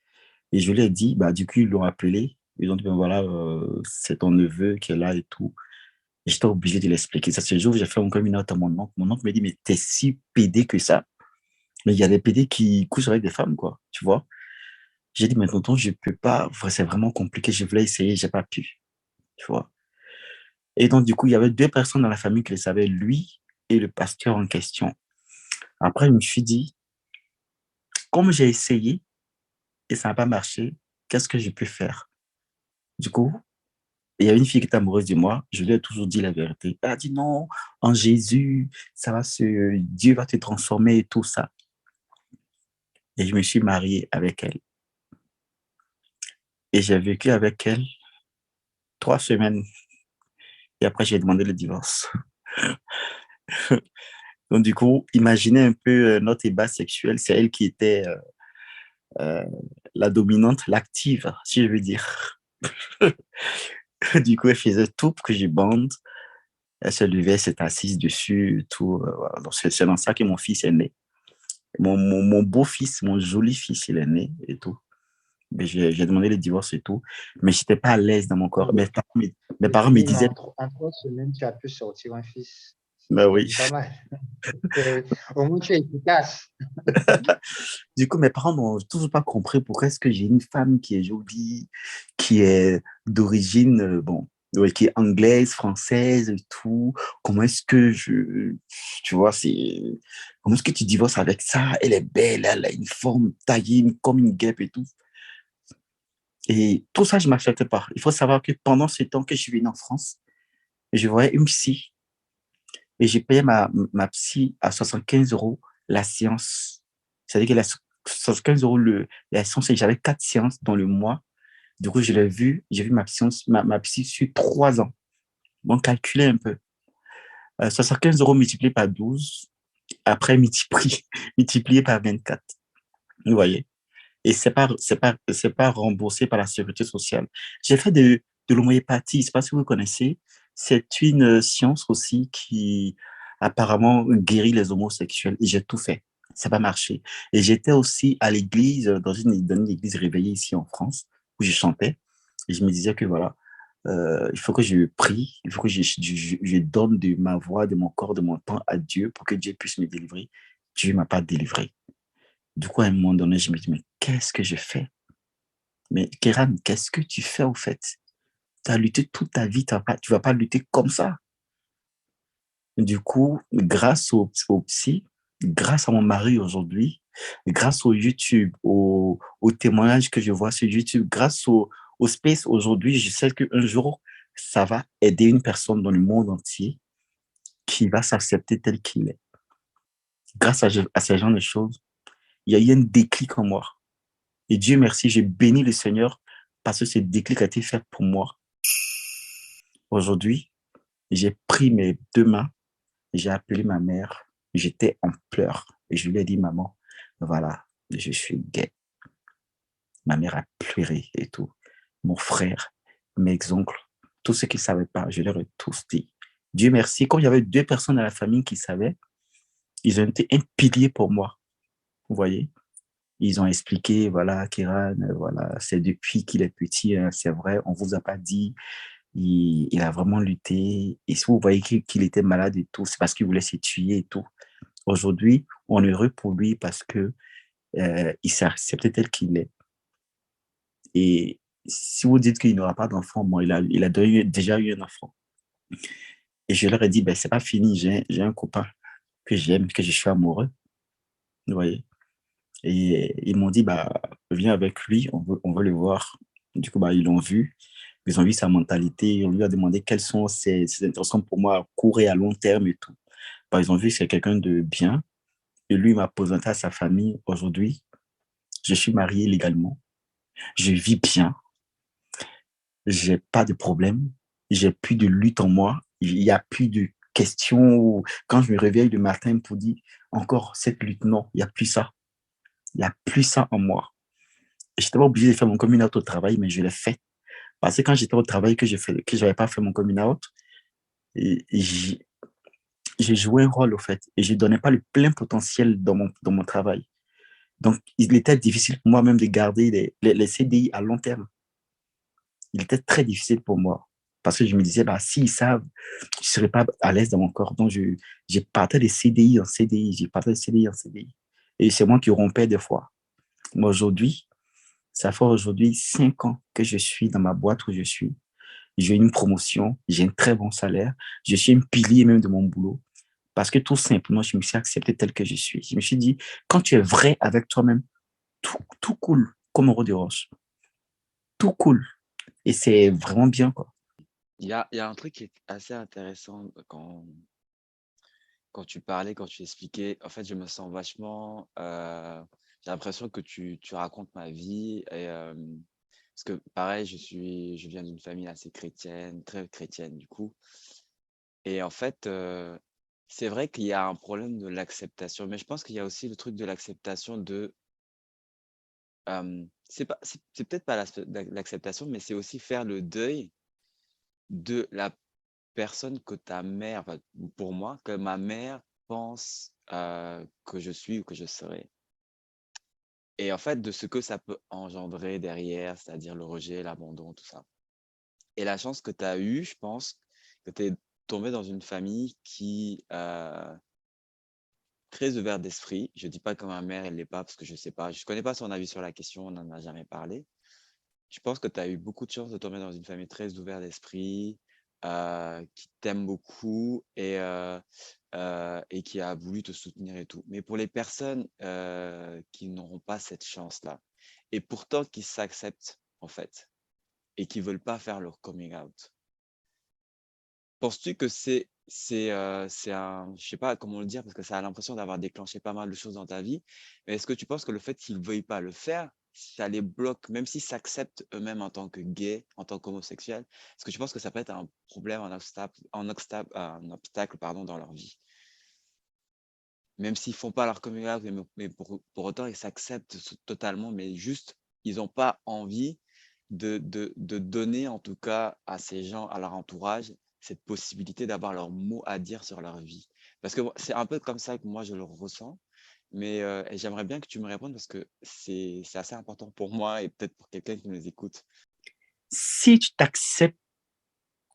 Et je lui ai dit, bah, du coup, ils l'ont appelé. Ils ont dit, ben voilà, c'est ton neveu qui est là et tout. Et j'étais obligé de l'expliquer. Ça, ce jour, j'ai fait encore une note à mon oncle. Mon oncle me dit, mais t'es si pédé que ça. Mais il y a des pédés qui couchent avec des femmes, quoi. Tu vois? J'ai dit, mais tonton, je peux pas. C'est vraiment compliqué. Je voulais essayer, j'ai pas pu. Tu vois? Et donc, du coup, il y avait deux personnes dans la famille qui le savaient, lui et le pasteur en question. Après, je me suis dit, comme j'ai essayé et ça n'a pas marché, qu'est-ce que je peux faire? Du coup, il y a une fille qui est amoureuse de moi, je lui ai toujours dit la vérité. Elle a dit non, en Jésus, Dieu va te transformer et tout ça. Et je me suis marié avec elle. Et j'ai vécu avec elle 3 semaines. Et après, j'ai demandé le divorce. Donc, du coup, imaginez un peu notre débat sexuel. C'est elle qui était euh, la dominante, l'active, si je veux dire. Du coup, elle faisait tout pour que je bande. Elle se levait, elle s'était assise dessus, tout. Voilà. Donc, c'est dans ça que mon fils est né. Mon beau-fils, mon joli fils, il est né et tout. Mais j'ai demandé le divorce et tout. Mais je n'étais pas à l'aise dans mon corps. Mes parents me disaient, En 3 semaines, tu as pu sortir un fils. bah C'est oui. pas mal. Au moins, tu es efficace. Du coup, mes parents n'ont toujours pas compris pourquoi est-ce que j'ai une femme qui est jolie, qui est d'origine, bon, ouais, qui est anglaise, française et tout. Comment est-ce que tu vois, comment est-ce que tu divorces avec ça? Elle est belle, elle a une forme taillée comme une guêpe et tout. Et tout ça, je ne m'acceptais pas. Il faut savoir que pendant ce temps que je suis venu en France, je voyais une psy et j'ai payé ma psy à 75 € la séance. C'est-à-dire que 75 € la séance, et j'avais 4 séances dans le mois. Du coup, j'ai vu ma psy sur 3 ans. Bon, calculez un peu. 75 € multiplié par 12, après multiplié par 24. Vous voyez? Et c'est pas remboursé par la sécurité sociale. J'ai fait de l'homéopathie, je ne sais pas si vous connaissez. C'est une science aussi qui apparemment guérit les homosexuels. Et j'ai tout fait. Ça n'a pas marché. Et j'étais aussi à l'église, dans une église réveillée ici en France, où je chantais. Et je me disais que voilà, il faut que je prie, il faut que je donne de ma voix, de mon corps, de mon temps à Dieu pour que Dieu puisse me délivrer. Dieu ne m'a pas délivré. Du coup, à un moment donné, je me dis, mais qu'est-ce que je fais? Mais Kéran, qu'est-ce que tu fais au fait? Tu as lutté toute ta vie, tu vas pas lutter comme ça. Du coup, grâce au psy, grâce à mon mari aujourd'hui, grâce au YouTube, au témoignage que je vois sur YouTube, grâce au Space aujourd'hui, je sais qu'un jour, ça va aider une personne dans le monde entier qui va s'accepter tel qu'il est. Grâce à ce genre de choses, il y a eu un déclic en moi. Et Dieu merci, j'ai béni le Seigneur parce que ce déclic a été fait pour moi. Aujourd'hui, j'ai pris mes 2 mains, j'ai appelé ma mère, j'étais en pleurs et je lui ai dit, maman, voilà, je suis gay. Ma mère a pleuré et tout. Mon frère, mes oncles, tous ceux qui ne savaient pas, je leur ai tous dit. Dieu merci, quand il y avait 2 personnes dans la famille qui savaient, ils ont été un pilier pour moi. Vous voyez? Ils ont expliqué, voilà, Kéran, voilà, c'est depuis qu'il est petit, hein, c'est vrai, on ne vous a pas dit. Il a vraiment lutté. Et si vous voyez qu'il était malade et tout, c'est parce qu'il voulait se tuer et tout. Aujourd'hui, on est heureux pour lui parce que il s'est accepté tel qu'il est. Et si vous dites qu'il n'aura pas d'enfant, bon, il a déjà eu un enfant. Et je leur ai dit, ben, c'est pas fini, j'ai un copain que j'aime, que je suis amoureux, vous voyez. Et ils m'ont dit, bah, viens avec lui, on veut le voir. Du coup, bah, ils l'ont vu, ils ont vu sa mentalité, on lui a demandé quelles sont ses intentions pour moi à court et à long terme et tout. Bah, ils ont vu que c'est quelqu'un de bien. Et lui, il m'a présenté à sa famille. Aujourd'hui, je suis marié légalement, je vis bien, j'ai pas de problème, j'ai plus de lutte en moi, il y a plus de questions où, quand je me réveille le matin pour dire encore cette lutte, non, il y a plus ça. Il n'y a plus ça en moi. Je n'étais pas obligé de faire mon coming out au travail, mais je l'ai fait. Parce que quand j'étais au travail, que je n'avais pas fait mon coming out, j'ai joué un rôle, au fait, et je ne donnais pas le plein potentiel dans mon travail. Donc, il était difficile pour moi même de garder les CDI à long terme. Il était très difficile pour moi. Parce que je me disais, bah, s'ils savent, je ne serais pas à l'aise dans mon corps. Donc, j'ai parté de CDI en CDI, j'ai parté de CDI en CDI. Et c'est moi qui rompais des fois. Mais aujourd'hui, ça fait aujourd'hui 5 ans que je suis dans ma boîte où je suis. J'ai une promotion, j'ai un très bon salaire, je suis un pilier même de mon boulot. Parce que tout simplement, je me suis accepté tel que je suis. Je me suis dit, quand tu es vrai avec toi-même, tout coule comme un de roche. Tout coule. Et c'est vraiment bien, quoi. Il y a un truc qui est assez intéressant quand tu parlais, quand tu expliquais. En fait, je me sens vachement. J'ai l'impression que tu racontes ma vie. Parce que, pareil, je viens d'une famille assez chrétienne, très chrétienne, du coup. Et en fait, c'est vrai qu'il y a un problème de l'acceptation. Mais je pense qu'il y a aussi le truc de l'acceptation de. C'est peut-être pas l'acceptation, mais c'est aussi faire le deuil de la personne que ta mère, enfin, pour moi, que ma mère pense que je suis ou que je serai. Et en fait, de ce que ça peut engendrer derrière, c'est-à-dire le rejet, l'abandon, tout ça. Et la chance que tu as eue, je pense, que tu es tombé dans une famille qui très ouverte d'esprit. Je dis pas que ma mère, elle l'est pas, parce que je sais pas, je connais pas son avis sur la question, on n'en a jamais parlé. Je pense que tu as eu beaucoup de chance de tomber dans une famille très ouverte d'esprit, qui t'aime beaucoup et qui a voulu te soutenir et tout. Mais pour les personnes qui n'auront pas cette chance-là, et pourtant qui s'acceptent, en fait, et qui veulent pas faire leur coming out, penses-tu que c'est un, je sais pas comment le dire, parce que ça a l'impression d'avoir déclenché pas mal de choses dans ta vie, mais est-ce que tu penses que le fait qu'ils ne veuillent pas le faire, ça les bloque, même s'ils s'acceptent eux-mêmes en tant que gays, en tant qu'homosexuels, est-ce que tu penses que ça peut être un problème, un obstacle, pardon, dans leur vie? Même s'ils font pas leur coming out, mais pour autant, ils s'acceptent totalement, mais juste, ils n'ont pas envie de donner, en tout cas, à ces gens, à leur entourage, cette possibilité d'avoir leur mot à dire sur leur vie. Parce que c'est un peu comme ça que moi, je le ressens. Mais et j'aimerais bien que tu me répondes parce que c'est assez important pour moi et peut-être pour quelqu'un qui nous écoute. Si tu t'acceptes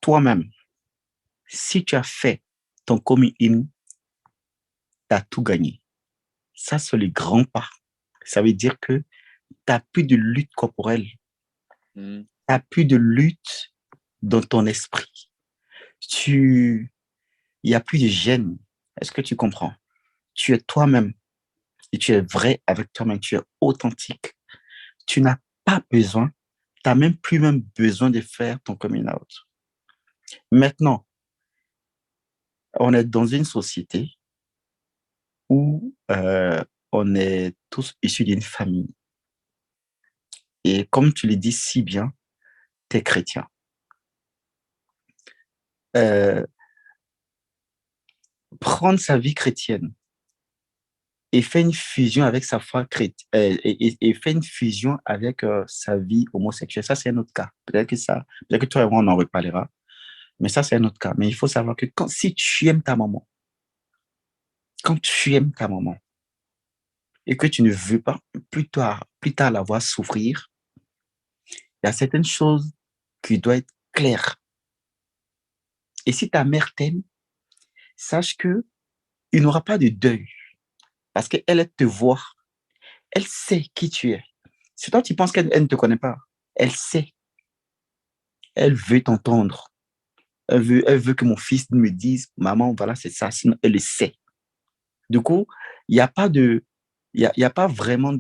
toi-même, si tu as fait ton coming in, tu as tout gagné. Ça, c'est le grand pas. Ça veut dire que tu n'as plus de lutte corporelle, Mmh. tu n'as plus de lutte dans ton esprit. Il n'y a plus de gêne. Est-ce que tu comprends? Tu es toi-même et tu es vrai avec toi-même, tu es authentique. Tu n'as pas besoin, tu n'as même plus même besoin de faire ton coming out. Maintenant, on est dans une société où on est tous issus d'une famille. Et comme tu le dis si bien, tu es chrétien. Euh, Prendre sa vie chrétienne et faire une fusion avec sa foi chrétienne et faire une fusion avec sa vie homosexuelle, ça c'est un autre cas. Peut-être que toi et moi on en reparlera, mais ça c'est un autre cas. Mais il faut savoir que si tu aimes ta maman, quand tu aimes ta maman et que tu ne veux pas plus tard la voir souffrir, il y a certaines choses qui doivent être claires. Et si ta mère t'aime, sache que il n'y aura pas de deuil. Parce qu'elle te voit. Elle sait qui tu es. C'est toi, tu penses qu'elle ne te connaît pas. Elle sait. Elle veut t'entendre. Elle veut que mon fils me dise, maman, voilà, c'est ça. Sinon, elle le sait. Du coup, il n'y a pas de, il y a pas vraiment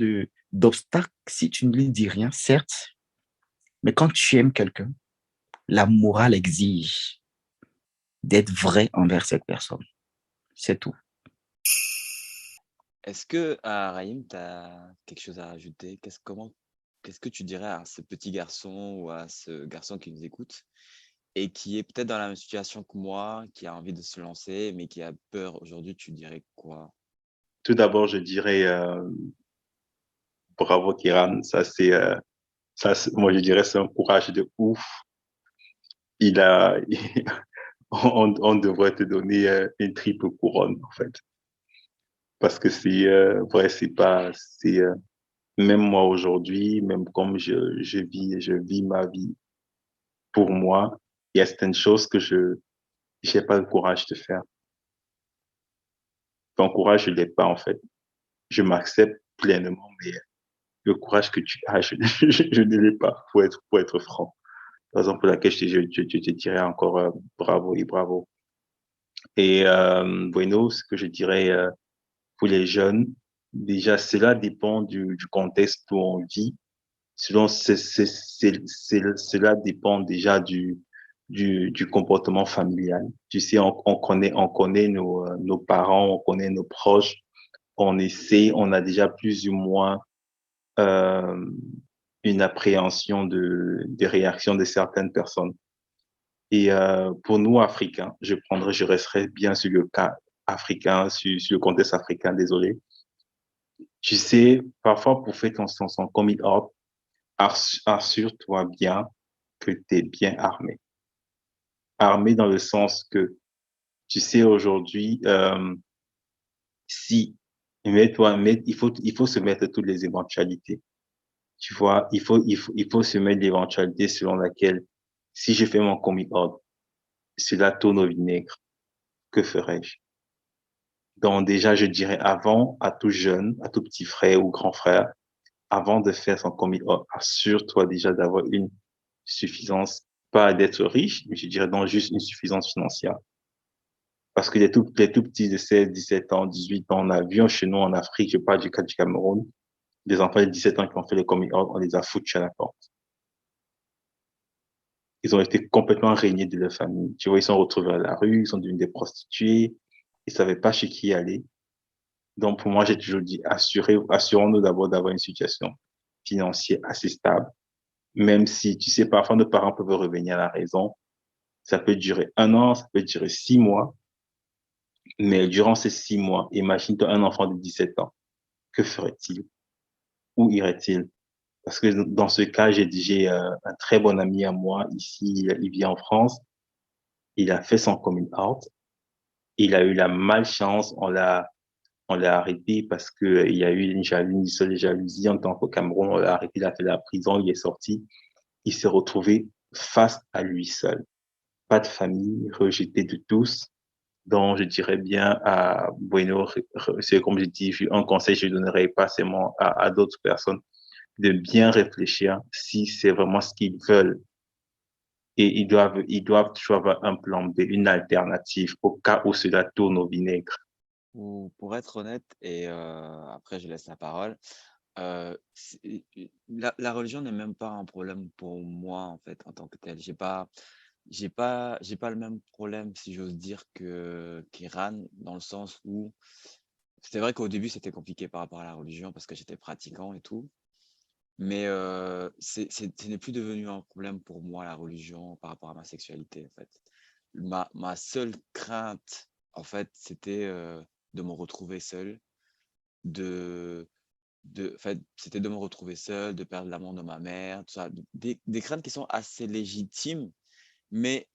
d'obstacle si tu ne lui dis rien, certes, mais quand tu aimes quelqu'un, la morale exige d'être vrai envers cette personne. C'est tout. Est-ce que, Raïm, tu as quelque chose à rajouter? Qu'est-ce que tu dirais à ce petit garçon ou à ce garçon qui nous écoute et qui est peut-être dans la même situation que moi, qui a envie de se lancer, mais qui a peur aujourd'hui, tu dirais quoi? Tout d'abord, je dirais bravo Kiran. Moi je dirais c'est un courage de ouf. Il a, on devrait te donner une triple couronne en fait, parce que c'est vrai, c'est pas, c'est même moi aujourd'hui, même comme je vis ma vie pour moi, il y a certaines choses que je j'ai pas le courage de faire. Ton courage, je l'ai pas en fait. Je m'accepte pleinement, mais le courage que tu as, je ne l'ai pas, pour être franc. Raison pour laquelle je te dirais encore bravo et bravo. Et Bueno, ce que je dirais pour les jeunes, déjà, cela dépend du contexte où on vit. Selon, cela dépend déjà du comportement familial. Tu sais, on connaît nos parents, on connaît nos proches, on essaie, on a déjà plus ou moins euh, une appréhension des réactions de certaines personnes. Et pour nous, Africains, je resterai bien sur le cas africain, sur le contexte africain, désolé. Tu sais, parfois pour faire son coming out, assure-toi bien que tu es bien armé. Armé dans le sens que, tu sais, aujourd'hui, si, il faut se mettre toutes les éventualités. Tu vois, il faut se mettre l'éventualité selon laquelle, si je fais mon coming out, cela tourne au vinaigre, que ferais-je? Donc déjà, je dirais avant, à tout jeune, à tout petit frère ou grand frère, avant de faire son coming out, assure-toi déjà d'avoir une suffisance, pas d'être riche, mais je dirais donc juste une suffisance financière. Parce que les tout petits de 16, 17 ans, 18 ans, on a vu chez nous en Afrique, je parle du cas du Cameroun, des enfants de 17 ans qui ont fait le coming out, on les a foutus à la porte. Ils ont été complètement régnés de leur famille. Tu vois, ils sont retrouvés à la rue, ils sont devenus des prostituées, ils savaient pas chez qui aller. Donc, pour moi, j'ai toujours dit, assurons-nous d'abord d'avoir une situation financière assez stable. Même si, tu sais, parfois nos parents peuvent revenir à la raison. Ça peut durer un an, ça peut durer 6 mois. Mais durant ces 6 mois, imagine-toi un enfant de 17 ans. Que ferait-il? Où irait-il? Parce que dans ce cas, j'ai un très bon ami à moi ici, il vit en France. Il a fait son coming out. Il a eu la malchance, on l'a arrêté parce que il y a eu une seule jalousie en tant qu'au Cameroun. On l'a arrêté, il a fait la prison, il est sorti. Il s'est retrouvé face à lui seul. Pas de famille, rejeté de tous. Donc, je dirais bien à Bueno, c'est comme je dis, un conseil, je donnerais pas seulement à d'autres personnes de bien réfléchir si c'est vraiment ce qu'ils veulent. Et ils doivent toujours avoir un plan B, une alternative au cas où cela tourne au vinaigre. Ou pour être honnête, et après je laisse la parole, la religion n'est même pas un problème pour moi en fait en tant que tel. J'ai pas le même problème si j'ose dire que qu'Iran dans le sens où c'est vrai qu'au début c'était compliqué par rapport à la religion parce que j'étais pratiquant et tout, mais ce n'est plus devenu un problème pour moi la religion par rapport à ma sexualité en fait. Ma seule crainte en fait c'était de me retrouver seul de en fait, c'était de me retrouver seul, de perdre l'amour de ma mère, tout ça. Des craintes qui sont assez légitimes, mais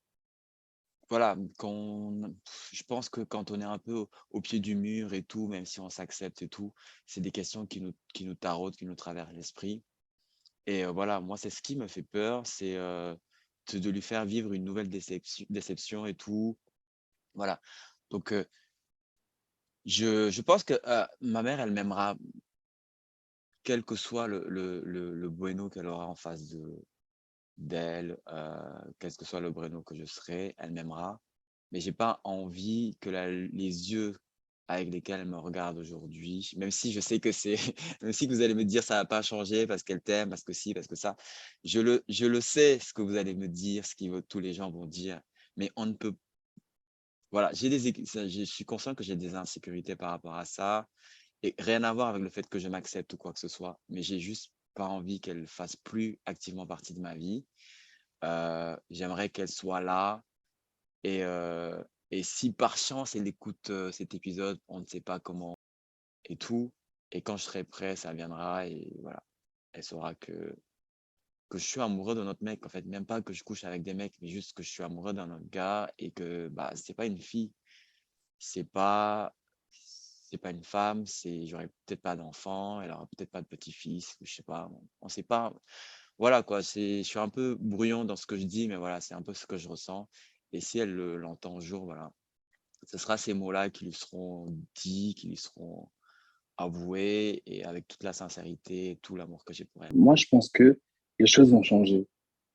voilà, je pense que quand on est un peu au pied du mur et tout, même si on s'accepte et tout, c'est des questions qui nous taraudent, qui nous traversent l'esprit. Et voilà, moi, c'est ce qui me fait peur, c'est de lui faire vivre une nouvelle déception et tout. Voilà. Donc, Je pense que ma mère, elle m'aimera, quel que soit le bueno qu'elle aura en face d'elle, quel que soit le bueno que je serai, elle m'aimera. Mais j'ai pas envie que les yeux avec lesquels elle me regarde aujourd'hui, même si je sais que c'est, même si vous allez me dire ça va pas changer parce qu'elle t'aime, parce que si, parce que ça, je le sais ce que vous allez me dire, tous les gens vont dire, mais on ne peut, voilà, je suis conscient que j'ai des insécurités par rapport à ça, et rien à voir avec le fait que je m'accepte ou quoi que ce soit, mais j'ai juste pas envie qu'elle fasse plus activement partie de ma vie. J'aimerais qu'elle soit là et, euh, et si par chance elle écoute cet épisode, on ne sait pas comment et tout. Et quand je serai prêt, ça viendra et voilà. Elle saura que je suis amoureux de notre mec. En fait, même pas que je couche avec des mecs, mais juste que je suis amoureux d'un autre gars et que bah c'est pas une fille, c'est pas c'est pas une femme, j'aurai peut-être pas d'enfant, elle aura peut-être pas de petit-fils, je sais pas, on sait pas. Voilà quoi, je suis un peu brouillon dans ce que je dis, mais voilà, c'est un peu ce que je ressens. Et si elle l'entend un jour, voilà, ce sera ces mots-là qui lui seront dits, qui lui seront avoués, et avec toute la sincérité, tout l'amour que j'ai pour elle. Moi, je pense que les choses vont changer.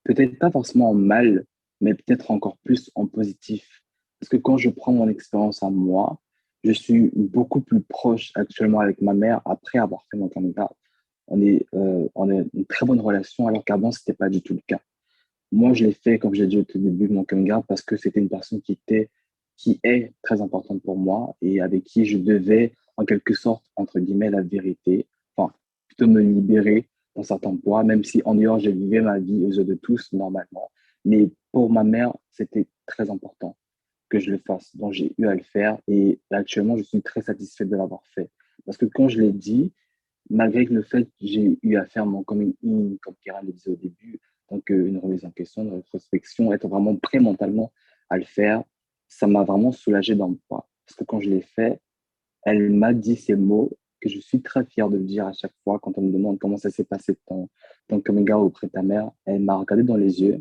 Peut-être pas forcément en mal, mais peut-être encore plus en positif. Parce que quand je prends mon expérience à moi, je suis beaucoup plus proche actuellement avec ma mère après avoir fait mon coming out. On a une très bonne relation, alors qu'avant, ce n'était pas du tout le cas. Moi, je l'ai fait, comme j'ai dit au tout début de mon coming out, parce que c'était une personne qui est très importante pour moi et avec qui je devais, en quelque sorte, entre guillemets, la vérité, enfin, plutôt me libérer d'un certain poids, même si en dehors, je vivais ma vie aux yeux de tous, normalement. Mais pour ma mère, c'était très important que je le fasse. Donc, j'ai eu à le faire et actuellement, je suis très satisfait de l'avoir fait. Parce que quand je l'ai dit, malgré le fait que j'ai eu à faire mon coming in, comme Kira le disait au début, donc une remise en question, une rétrospection, être vraiment prêt mentalement à le faire, ça m'a vraiment soulagé dans le poids. Parce que quand je l'ai fait, elle m'a dit ces mots que je suis très fier de le dire à chaque fois quand on me demande comment ça s'est passé ton coming out auprès de ta mère. Elle m'a regardé dans les yeux,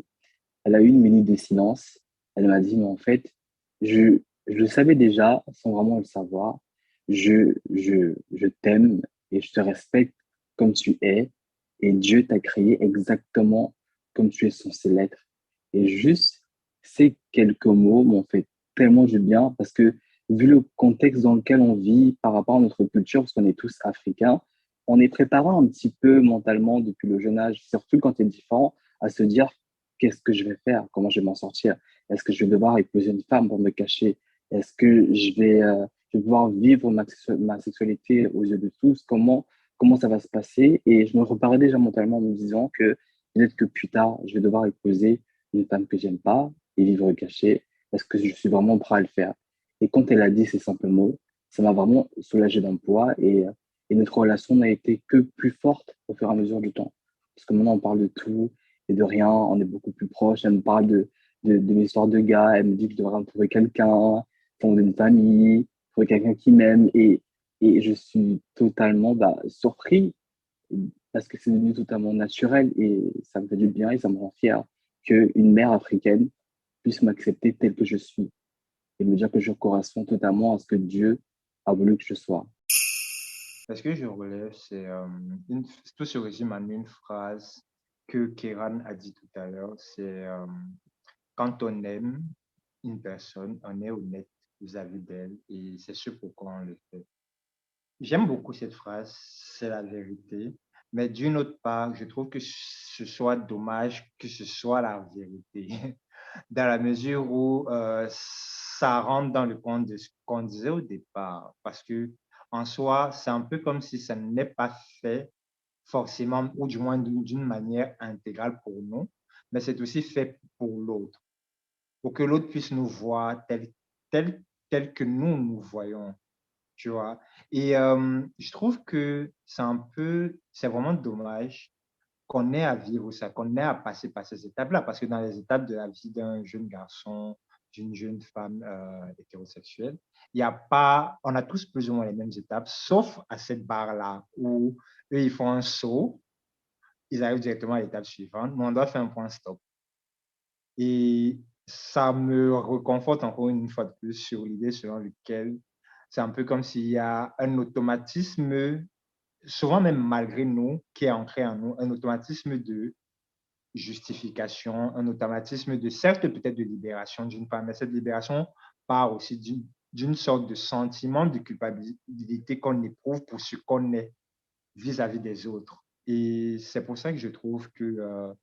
elle a eu une minute de silence, elle m'a dit, mais en fait, je le savais déjà sans vraiment le savoir, je t'aime et je te respecte comme tu es. Et Dieu t'a créé exactement comme tu es censé l'être. Et juste ces quelques mots m'ont fait tellement du bien parce que vu le contexte dans lequel on vit par rapport à notre culture, parce qu'on est tous africains, on est préparé un petit peu mentalement depuis le jeune âge, surtout quand tu es différent, à se dire qu'est-ce que je vais faire, comment je vais m'en sortir, est-ce que je vais devoir épouser une femme pour me cacher, est-ce que je vais pouvoir vivre ma sexualité aux yeux de tous, comment ça va se passer. Et je me reparais déjà mentalement en me disant que peut-être que plus tard, je vais devoir épouser une femme que j'aime pas et vivre caché. Est-ce que je suis vraiment prêt à le faire? Et quand elle a dit ces simples mots, ça m'a vraiment soulagé d'un poids et notre relation n'a été que plus forte au fur et à mesure du temps. Parce que maintenant, on parle de tout et de rien, on est beaucoup plus proches. Elle me parle de mes histoires de gars, elle me dit que je devrais me trouver quelqu'un, fonder une famille, trouver quelqu'un qui m'aime. Et je suis totalement surpris parce que c'est devenu totalement naturel et ça me fait du bien et ça me rend fier qu'une mère africaine puisse m'accepter tel que je suis et me dire que je corresponds totalement à ce que Dieu a voulu que je sois. Ce que je relève, tout se résume en une phrase que Kéran a dit tout à l'heure, quand on aime une personne, on est honnête vis-à-vis d'elle et c'est ce pourquoi on le fait. J'aime beaucoup cette phrase, c'est la vérité, mais d'une autre part, je trouve que ce soit dommage que ce soit la vérité, dans la mesure où ça rentre dans le compte de ce qu'on disait au départ, parce que en soi, c'est un peu comme si ça n'est pas fait forcément, ou du moins d'une manière intégrale pour nous, mais c'est aussi fait pour l'autre, pour que l'autre puisse nous voir tel, tel que nous voyons, tu vois. Et je trouve que c'est vraiment dommage qu'on ait à vivre ça, qu'on ait à passer par ces étapes-là, parce que dans les étapes de la vie d'un jeune garçon, d'une jeune femme hétérosexuelle, il y a pas, on a tous plus ou moins les mêmes étapes, sauf à cette barre-là où eux, ils font un saut, ils arrivent directement à l'étape suivante, mais on doit faire un point stop. Et ça me reconforte encore une fois de plus sur l'idée selon laquelle c'est un peu comme s'il y a un automatisme, souvent même malgré nous, qui est ancré en nous, un automatisme de justification, un automatisme de, certes peut-être de libération d'une part, mais cette libération part aussi d'une sorte de sentiment de culpabilité qu'on éprouve pour ce qu'on est vis-à-vis des autres. Et c'est pour ça que je trouve que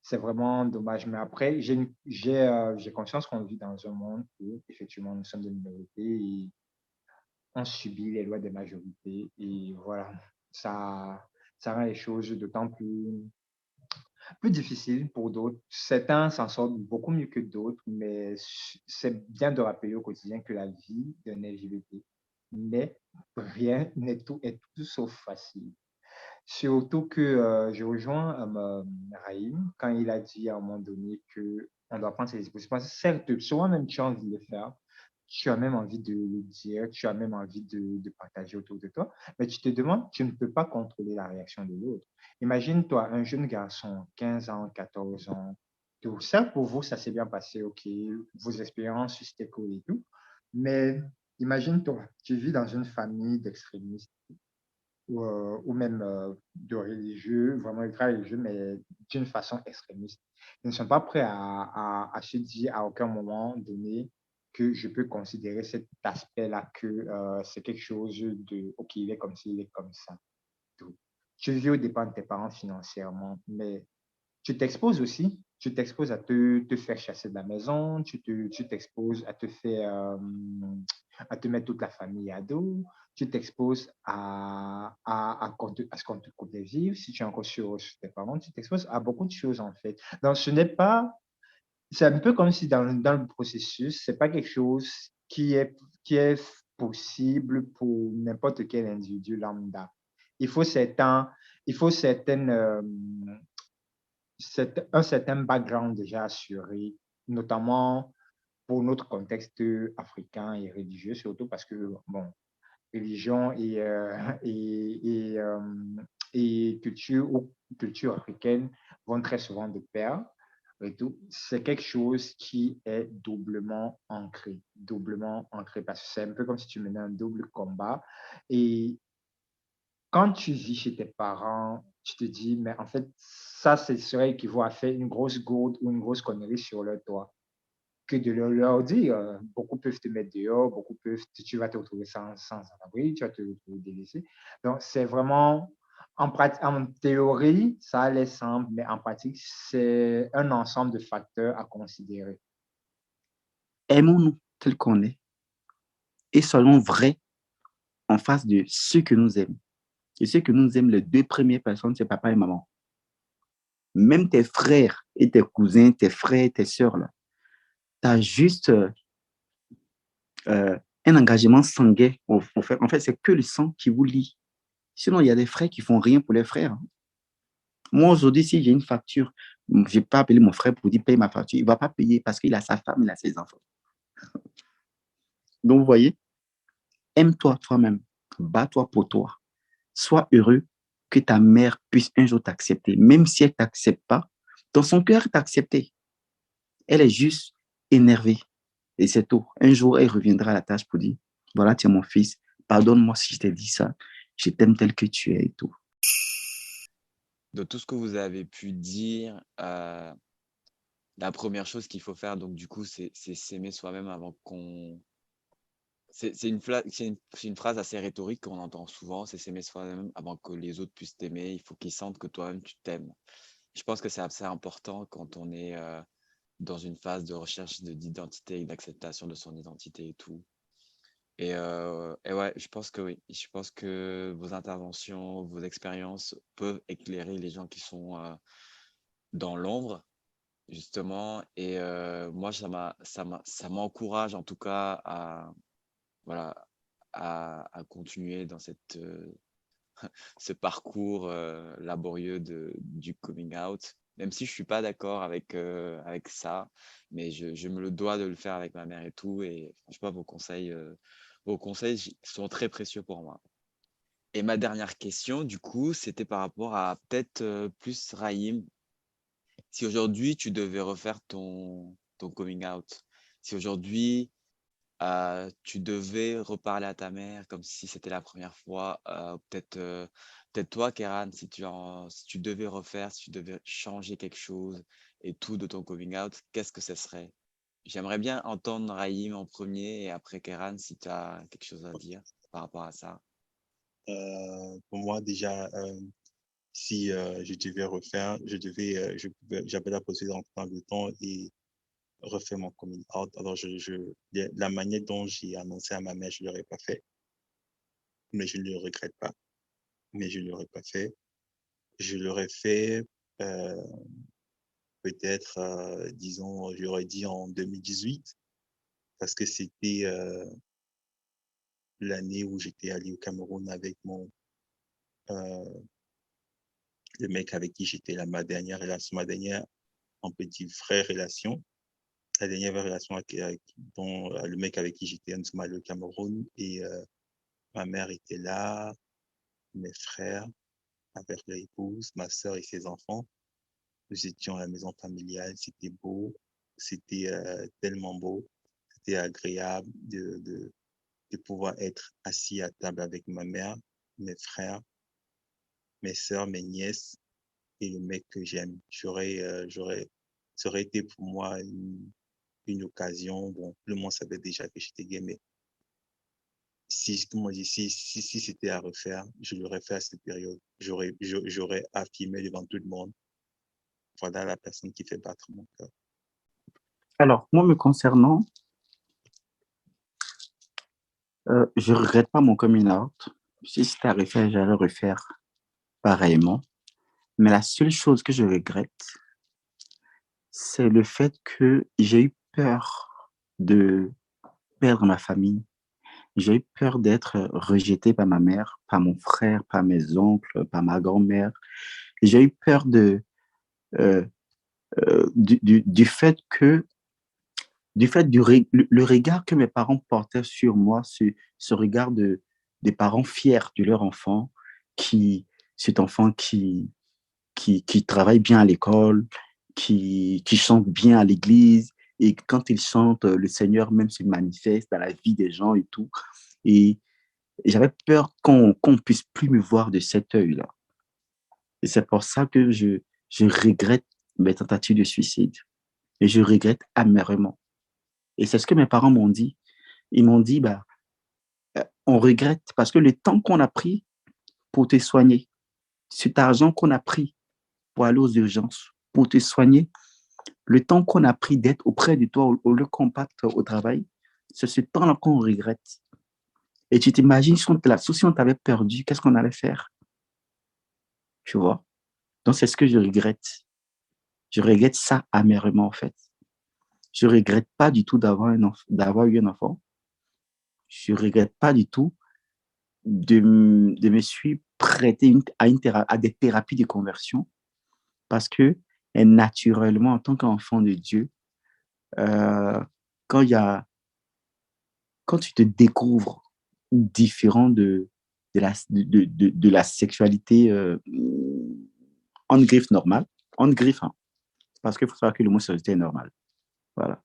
c'est vraiment dommage. Mais après, j'ai conscience qu'on vit dans un monde où, effectivement, nous sommes des minorités et on subit les lois des majorités. Et voilà, ça rend les choses d'autant plus difficiles pour d'autres. Certains s'en sortent beaucoup mieux que d'autres, mais c'est bien de rappeler au quotidien que la vie d'un LGBT n'est rien, est tout sauf facile. Surtout que je rejoins Raïm quand il a dit à un moment donné qu'on doit prendre ses dispositions. Certes, souvent même tu as envie de le faire, tu as même envie de le dire, tu as même envie de partager autour de toi, mais tu te demandes, tu ne peux pas contrôler la réaction de l'autre. Imagine-toi, un jeune garçon, 15 ans, 14 ans, tout ça pour vous, ça s'est bien passé, ok, vos expériences, c'était cool et tout, mais imagine-toi, tu vis dans une famille d'extrémistes ou même de religieux, vraiment ultra religieux, mais d'une façon extrémiste. Ils ne sont pas prêts à se dire à aucun moment donné que je peux considérer cet aspect-là que c'est quelque chose de, OK, il est comme ci, il est comme ça. Tout. Tu vis au dépend de tes parents financièrement, mais tu t'exposes aussi. Tu t'exposes à te faire chasser de la maison, tu t'exposes à te mettre toute la famille à dos, tu t'exposes à ce qu'on te coupe les vivres. Si tu es encore sur tes parents, tu t'exposes à beaucoup de choses en fait. Donc, c'est un peu comme si dans le processus, c'est pas quelque chose qui est possible pour n'importe quel individu lambda. Il faut certains, il faut certaines, un certain background déjà assuré, notamment pour notre contexte africain et religieux, surtout parce que, bon, religion et culture ou culture africaine vont très souvent de pair. Et tout, c'est quelque chose qui est doublement ancré, parce que c'est un peu comme si tu menais un double combat. Et quand tu vis chez tes parents, tu te dis, mais en fait, ça, ce serait équivaut à faire une grosse gourde ou une grosse connerie sur leur toit. Que de leur dire, beaucoup peuvent te mettre dehors, beaucoup peuvent, tu vas te retrouver sans abri, tu vas te retrouver délaissé. Donc, c'est vraiment, en théorie, ça a l'air simple, mais en pratique, c'est un ensemble de facteurs à considérer. Aimons-nous tel qu'on est et soyons vrais en face de ceux que nous aiment. Et ceux que nous aiment, les deux premières personnes, c'est papa et maman. Même tes frères et tes cousins, tes frères et tes sœurs, là, tu as juste un engagement sanguin. En fait, c'est que le sang qui vous lie. Sinon, il y a des frères qui font rien pour les frères. Moi, aujourd'hui, si j'ai une facture, je ne vais pas appeler mon frère pour dire paye ma facture. Il ne va pas payer parce qu'il a sa femme, il a ses enfants. Donc, vous voyez, aime-toi toi-même, bats-toi pour toi. Sois heureux que ta mère puisse un jour t'accepter. Même si elle ne t'accepte pas, dans son cœur, elle t'a accepté. Elle est juste énervée. Et c'est tout. Un jour, elle reviendra à la tâche pour dire, voilà, tu es mon fils, pardonne-moi si je t'ai dit ça. Je t'aime tel que tu es et tout. De tout ce que vous avez pu dire, la première chose qu'il faut faire, donc du coup, c'est s'aimer soi-même avant qu'on. C'est une phrase assez rhétorique qu'on entend souvent, c'est s'aimer soi-même avant que les autres puissent t'aimer. Il faut qu'ils sentent que toi-même, tu t'aimes. Je pense que c'est assez important quand on est dans une phase de recherche d'identité et d'acceptation de son identité et tout. Et ouais, je pense que oui. Je pense que vos interventions, vos expériences peuvent éclairer les gens qui sont dans l'ombre, justement. Et moi, ça m'encourage en tout cas voilà, à continuer dans ce parcours laborieux du coming out, même si je suis pas d'accord avec ça, mais je me le dois de le faire avec ma mère et tout. Et franchement, vos conseils sont très précieux pour moi. Et ma dernière question, du coup, c'était par rapport à peut-être plus Raïm. Si aujourd'hui tu devais refaire ton coming out, si aujourd'hui tu devais reparler à ta mère comme si c'était la première fois, peut-être toi, Kéran, si tu devais refaire, si tu devais changer quelque chose et tout de ton coming out, qu'est-ce que ce serait? J'aimerais bien entendre Raïm en premier et après Kéran, si tu as quelque chose à dire par rapport à ça. Pour moi, déjà, si je devais refaire, j'avais la possibilité d'entrer dans le temps et refaire mon coming out. Alors, la manière dont j'ai annoncé à ma mère, je ne l'aurais pas fait, mais je ne le regrette pas, mais je ne l'aurais pas fait. Je l'aurais fait euh, peut-être, disons, j'aurais dit en 2018, parce que c'était l'année où j'étais allé au Cameroun avec euh, le mec avec qui j'étais là, ma dernière relation, ma dernière, on peut dire, vraie relation. La dernière vraie relation dont le mec avec qui j'étais, nous sommes allés au Cameroun et ma mère était là, mes frères, avec leur épouse, ma sœur et ses enfants. Nous étions à la maison familiale, c'était beau, c'était tellement beau, c'était agréable de pouvoir être assis à table avec ma mère, mes frères, mes sœurs, mes nièces et le mec que j'aime. Ça aurait été pour moi une occasion. Bon, tout le monde savait déjà que j'étais gay, mais si c'était à refaire, je l'aurais fait à cette période. J'aurais affirmé devant tout le monde, voilà la personne qui fait battre mon cœur. Alors, moi, me concernant, je ne regrette pas mon coming out. Si c'était à refaire, j'allais refaire pareillement. Mais la seule chose que je regrette, c'est le fait que j'ai eu peur de perdre ma famille. J'ai eu peur d'être rejeté par ma mère, par mon frère, par mes oncles, par ma grand-mère. J'ai eu peur euh, du fait que, le regard que mes parents portaient sur moi, ce regard des parents fiers de leur enfant, cet enfant qui travaille bien à l'école, qui chante bien à l'église, et quand il chante, le Seigneur même se manifeste dans la vie des gens et tout. Et j'avais peur qu'on puisse plus me voir de cet œil-là. Et c'est pour ça que je regrette mes tentatives de suicide. Et je regrette amèrement. Et c'est ce que mes parents m'ont dit. Ils m'ont dit, bah, on regrette parce que le temps qu'on a pris pour te soigner, cet argent qu'on a pris pour aller aux urgences, pour te soigner, le temps qu'on a pris d'être auprès de toi au lieu qu'on parte au travail, c'est ce temps-là qu'on regrette. Et tu t'imagines, si on t'avait perdu, qu'est-ce qu'on allait faire? Tu vois? Donc, c'est ce que je regrette. Je regrette ça amèrement, en fait. Je regrette pas du tout d'avoir eu un enfant. Je regrette pas du tout de me suis prêté à des thérapies de conversion parce que naturellement, en tant qu'enfant de Dieu, euh, quand il y a, quand tu te découvres différent de la sexualité en griffe normale, en griffe, hein, parce qu'il faut savoir que l'homosexualité est normale. Voilà.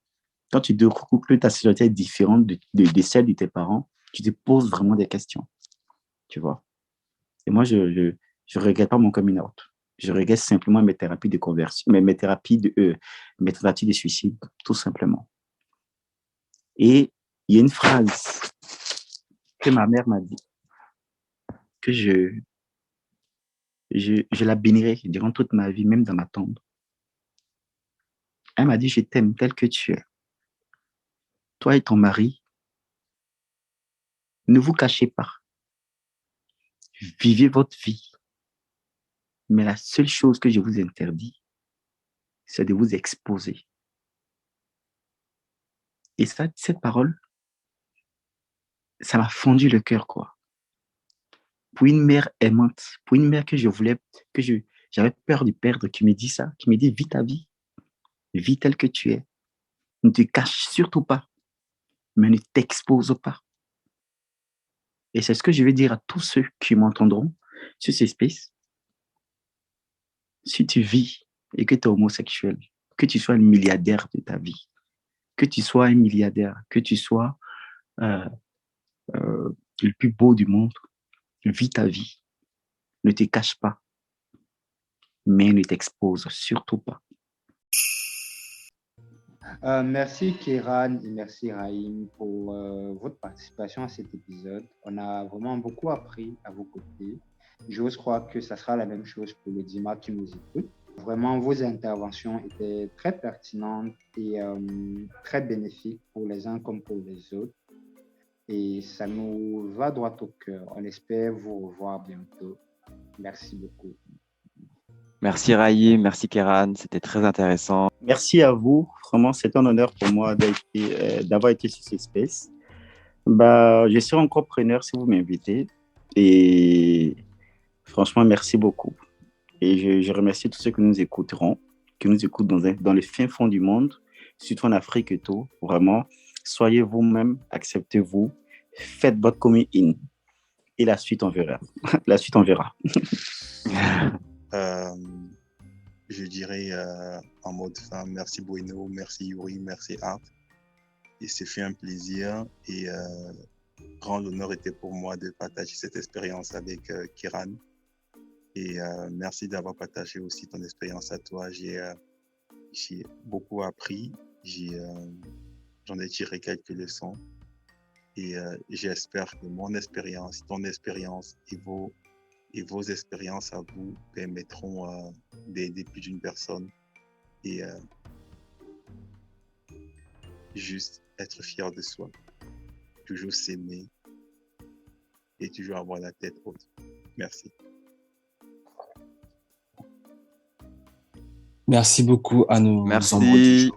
Quand tu découvres que ta sexualité est différente de celle de tes parents, tu te poses vraiment des questions, tu vois. Et moi, je regrette pas mon coming out. Je regrette simplement mes thérapies de conversion, mes tentatives de suicide, tout simplement. Et il y a une phrase que ma mère m'a dit, que je la bénirai durant toute ma vie, même dans ma tombe. Elle m'a dit, je t'aime tel que tu es. Toi et ton mari, ne vous cachez pas. Vivez votre vie. Mais la seule chose que je vous interdis, c'est de vous exposer. Et ça, cette parole, ça m'a fondu le cœur, quoi. Pour une mère aimante, pour une mère j'avais peur de perdre, qui me dit ça, qui me dit, vis ta vie, vis telle que tu es. Ne te cache surtout pas, mais ne t'expose pas. Et c'est ce que je vais dire à tous ceux qui m'entendront sur ces spaces. Si tu vis et que tu es homosexuel, que tu sois un milliardaire de ta vie, que tu sois un milliardaire, que tu sois euh, le plus beau du monde. Vis ta vie. Ne te cache pas, mais ne t'expose surtout pas. Merci Kéran et merci Raïm pour votre participation à cet épisode. On a vraiment beaucoup appris à vos côtés. J'ose croire que ça sera la même chose pour le Dima qui nous écoute. Vraiment, vos interventions étaient très pertinentes et très bénéfiques pour les uns comme pour les autres. Et ça nous va droit au cœur. On espère vous revoir bientôt. Merci beaucoup. Merci Raïm, merci Kéran, c'était très intéressant. Merci à vous. Vraiment, c'est un honneur pour moi d'avoir été sur cette space. Je serai encore preneur si vous m'invitez. Et franchement, merci beaucoup. Et je remercie tous ceux qui nous écouteront, qui nous écoutent dans le fin fond du monde, surtout en Afrique et tout. Vraiment, soyez vous-même, acceptez-vous, faites votre coming in. Et la suite, on verra. La suite, on verra. Je dirais en mode fin, merci Bueno, merci Yuri, merci Art. Et c'est fait un plaisir et grand honneur était pour moi de partager cette expérience avec Kéran. Et merci d'avoir partagé aussi ton expérience à toi. J'ai beaucoup appris, j'en ai tiré quelques leçons. Et j'espère que mon expérience, ton expérience et vos expériences à vous permettront d'aider plus d'une personne et juste être fier de soi, toujours s'aimer et toujours avoir la tête haute. Merci. Merci beaucoup à nos Merci. membres du show.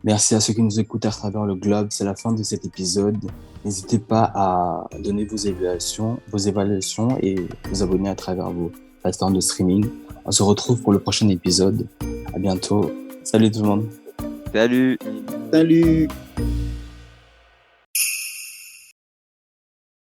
Merci à ceux qui nous écoutent à travers le globe. C'est la fin de cet épisode. N'hésitez pas à donner vos évaluations et vous abonner à travers vos plateformes de streaming. On se retrouve pour le prochain épisode. À bientôt. Salut tout le monde. Salut. Salut.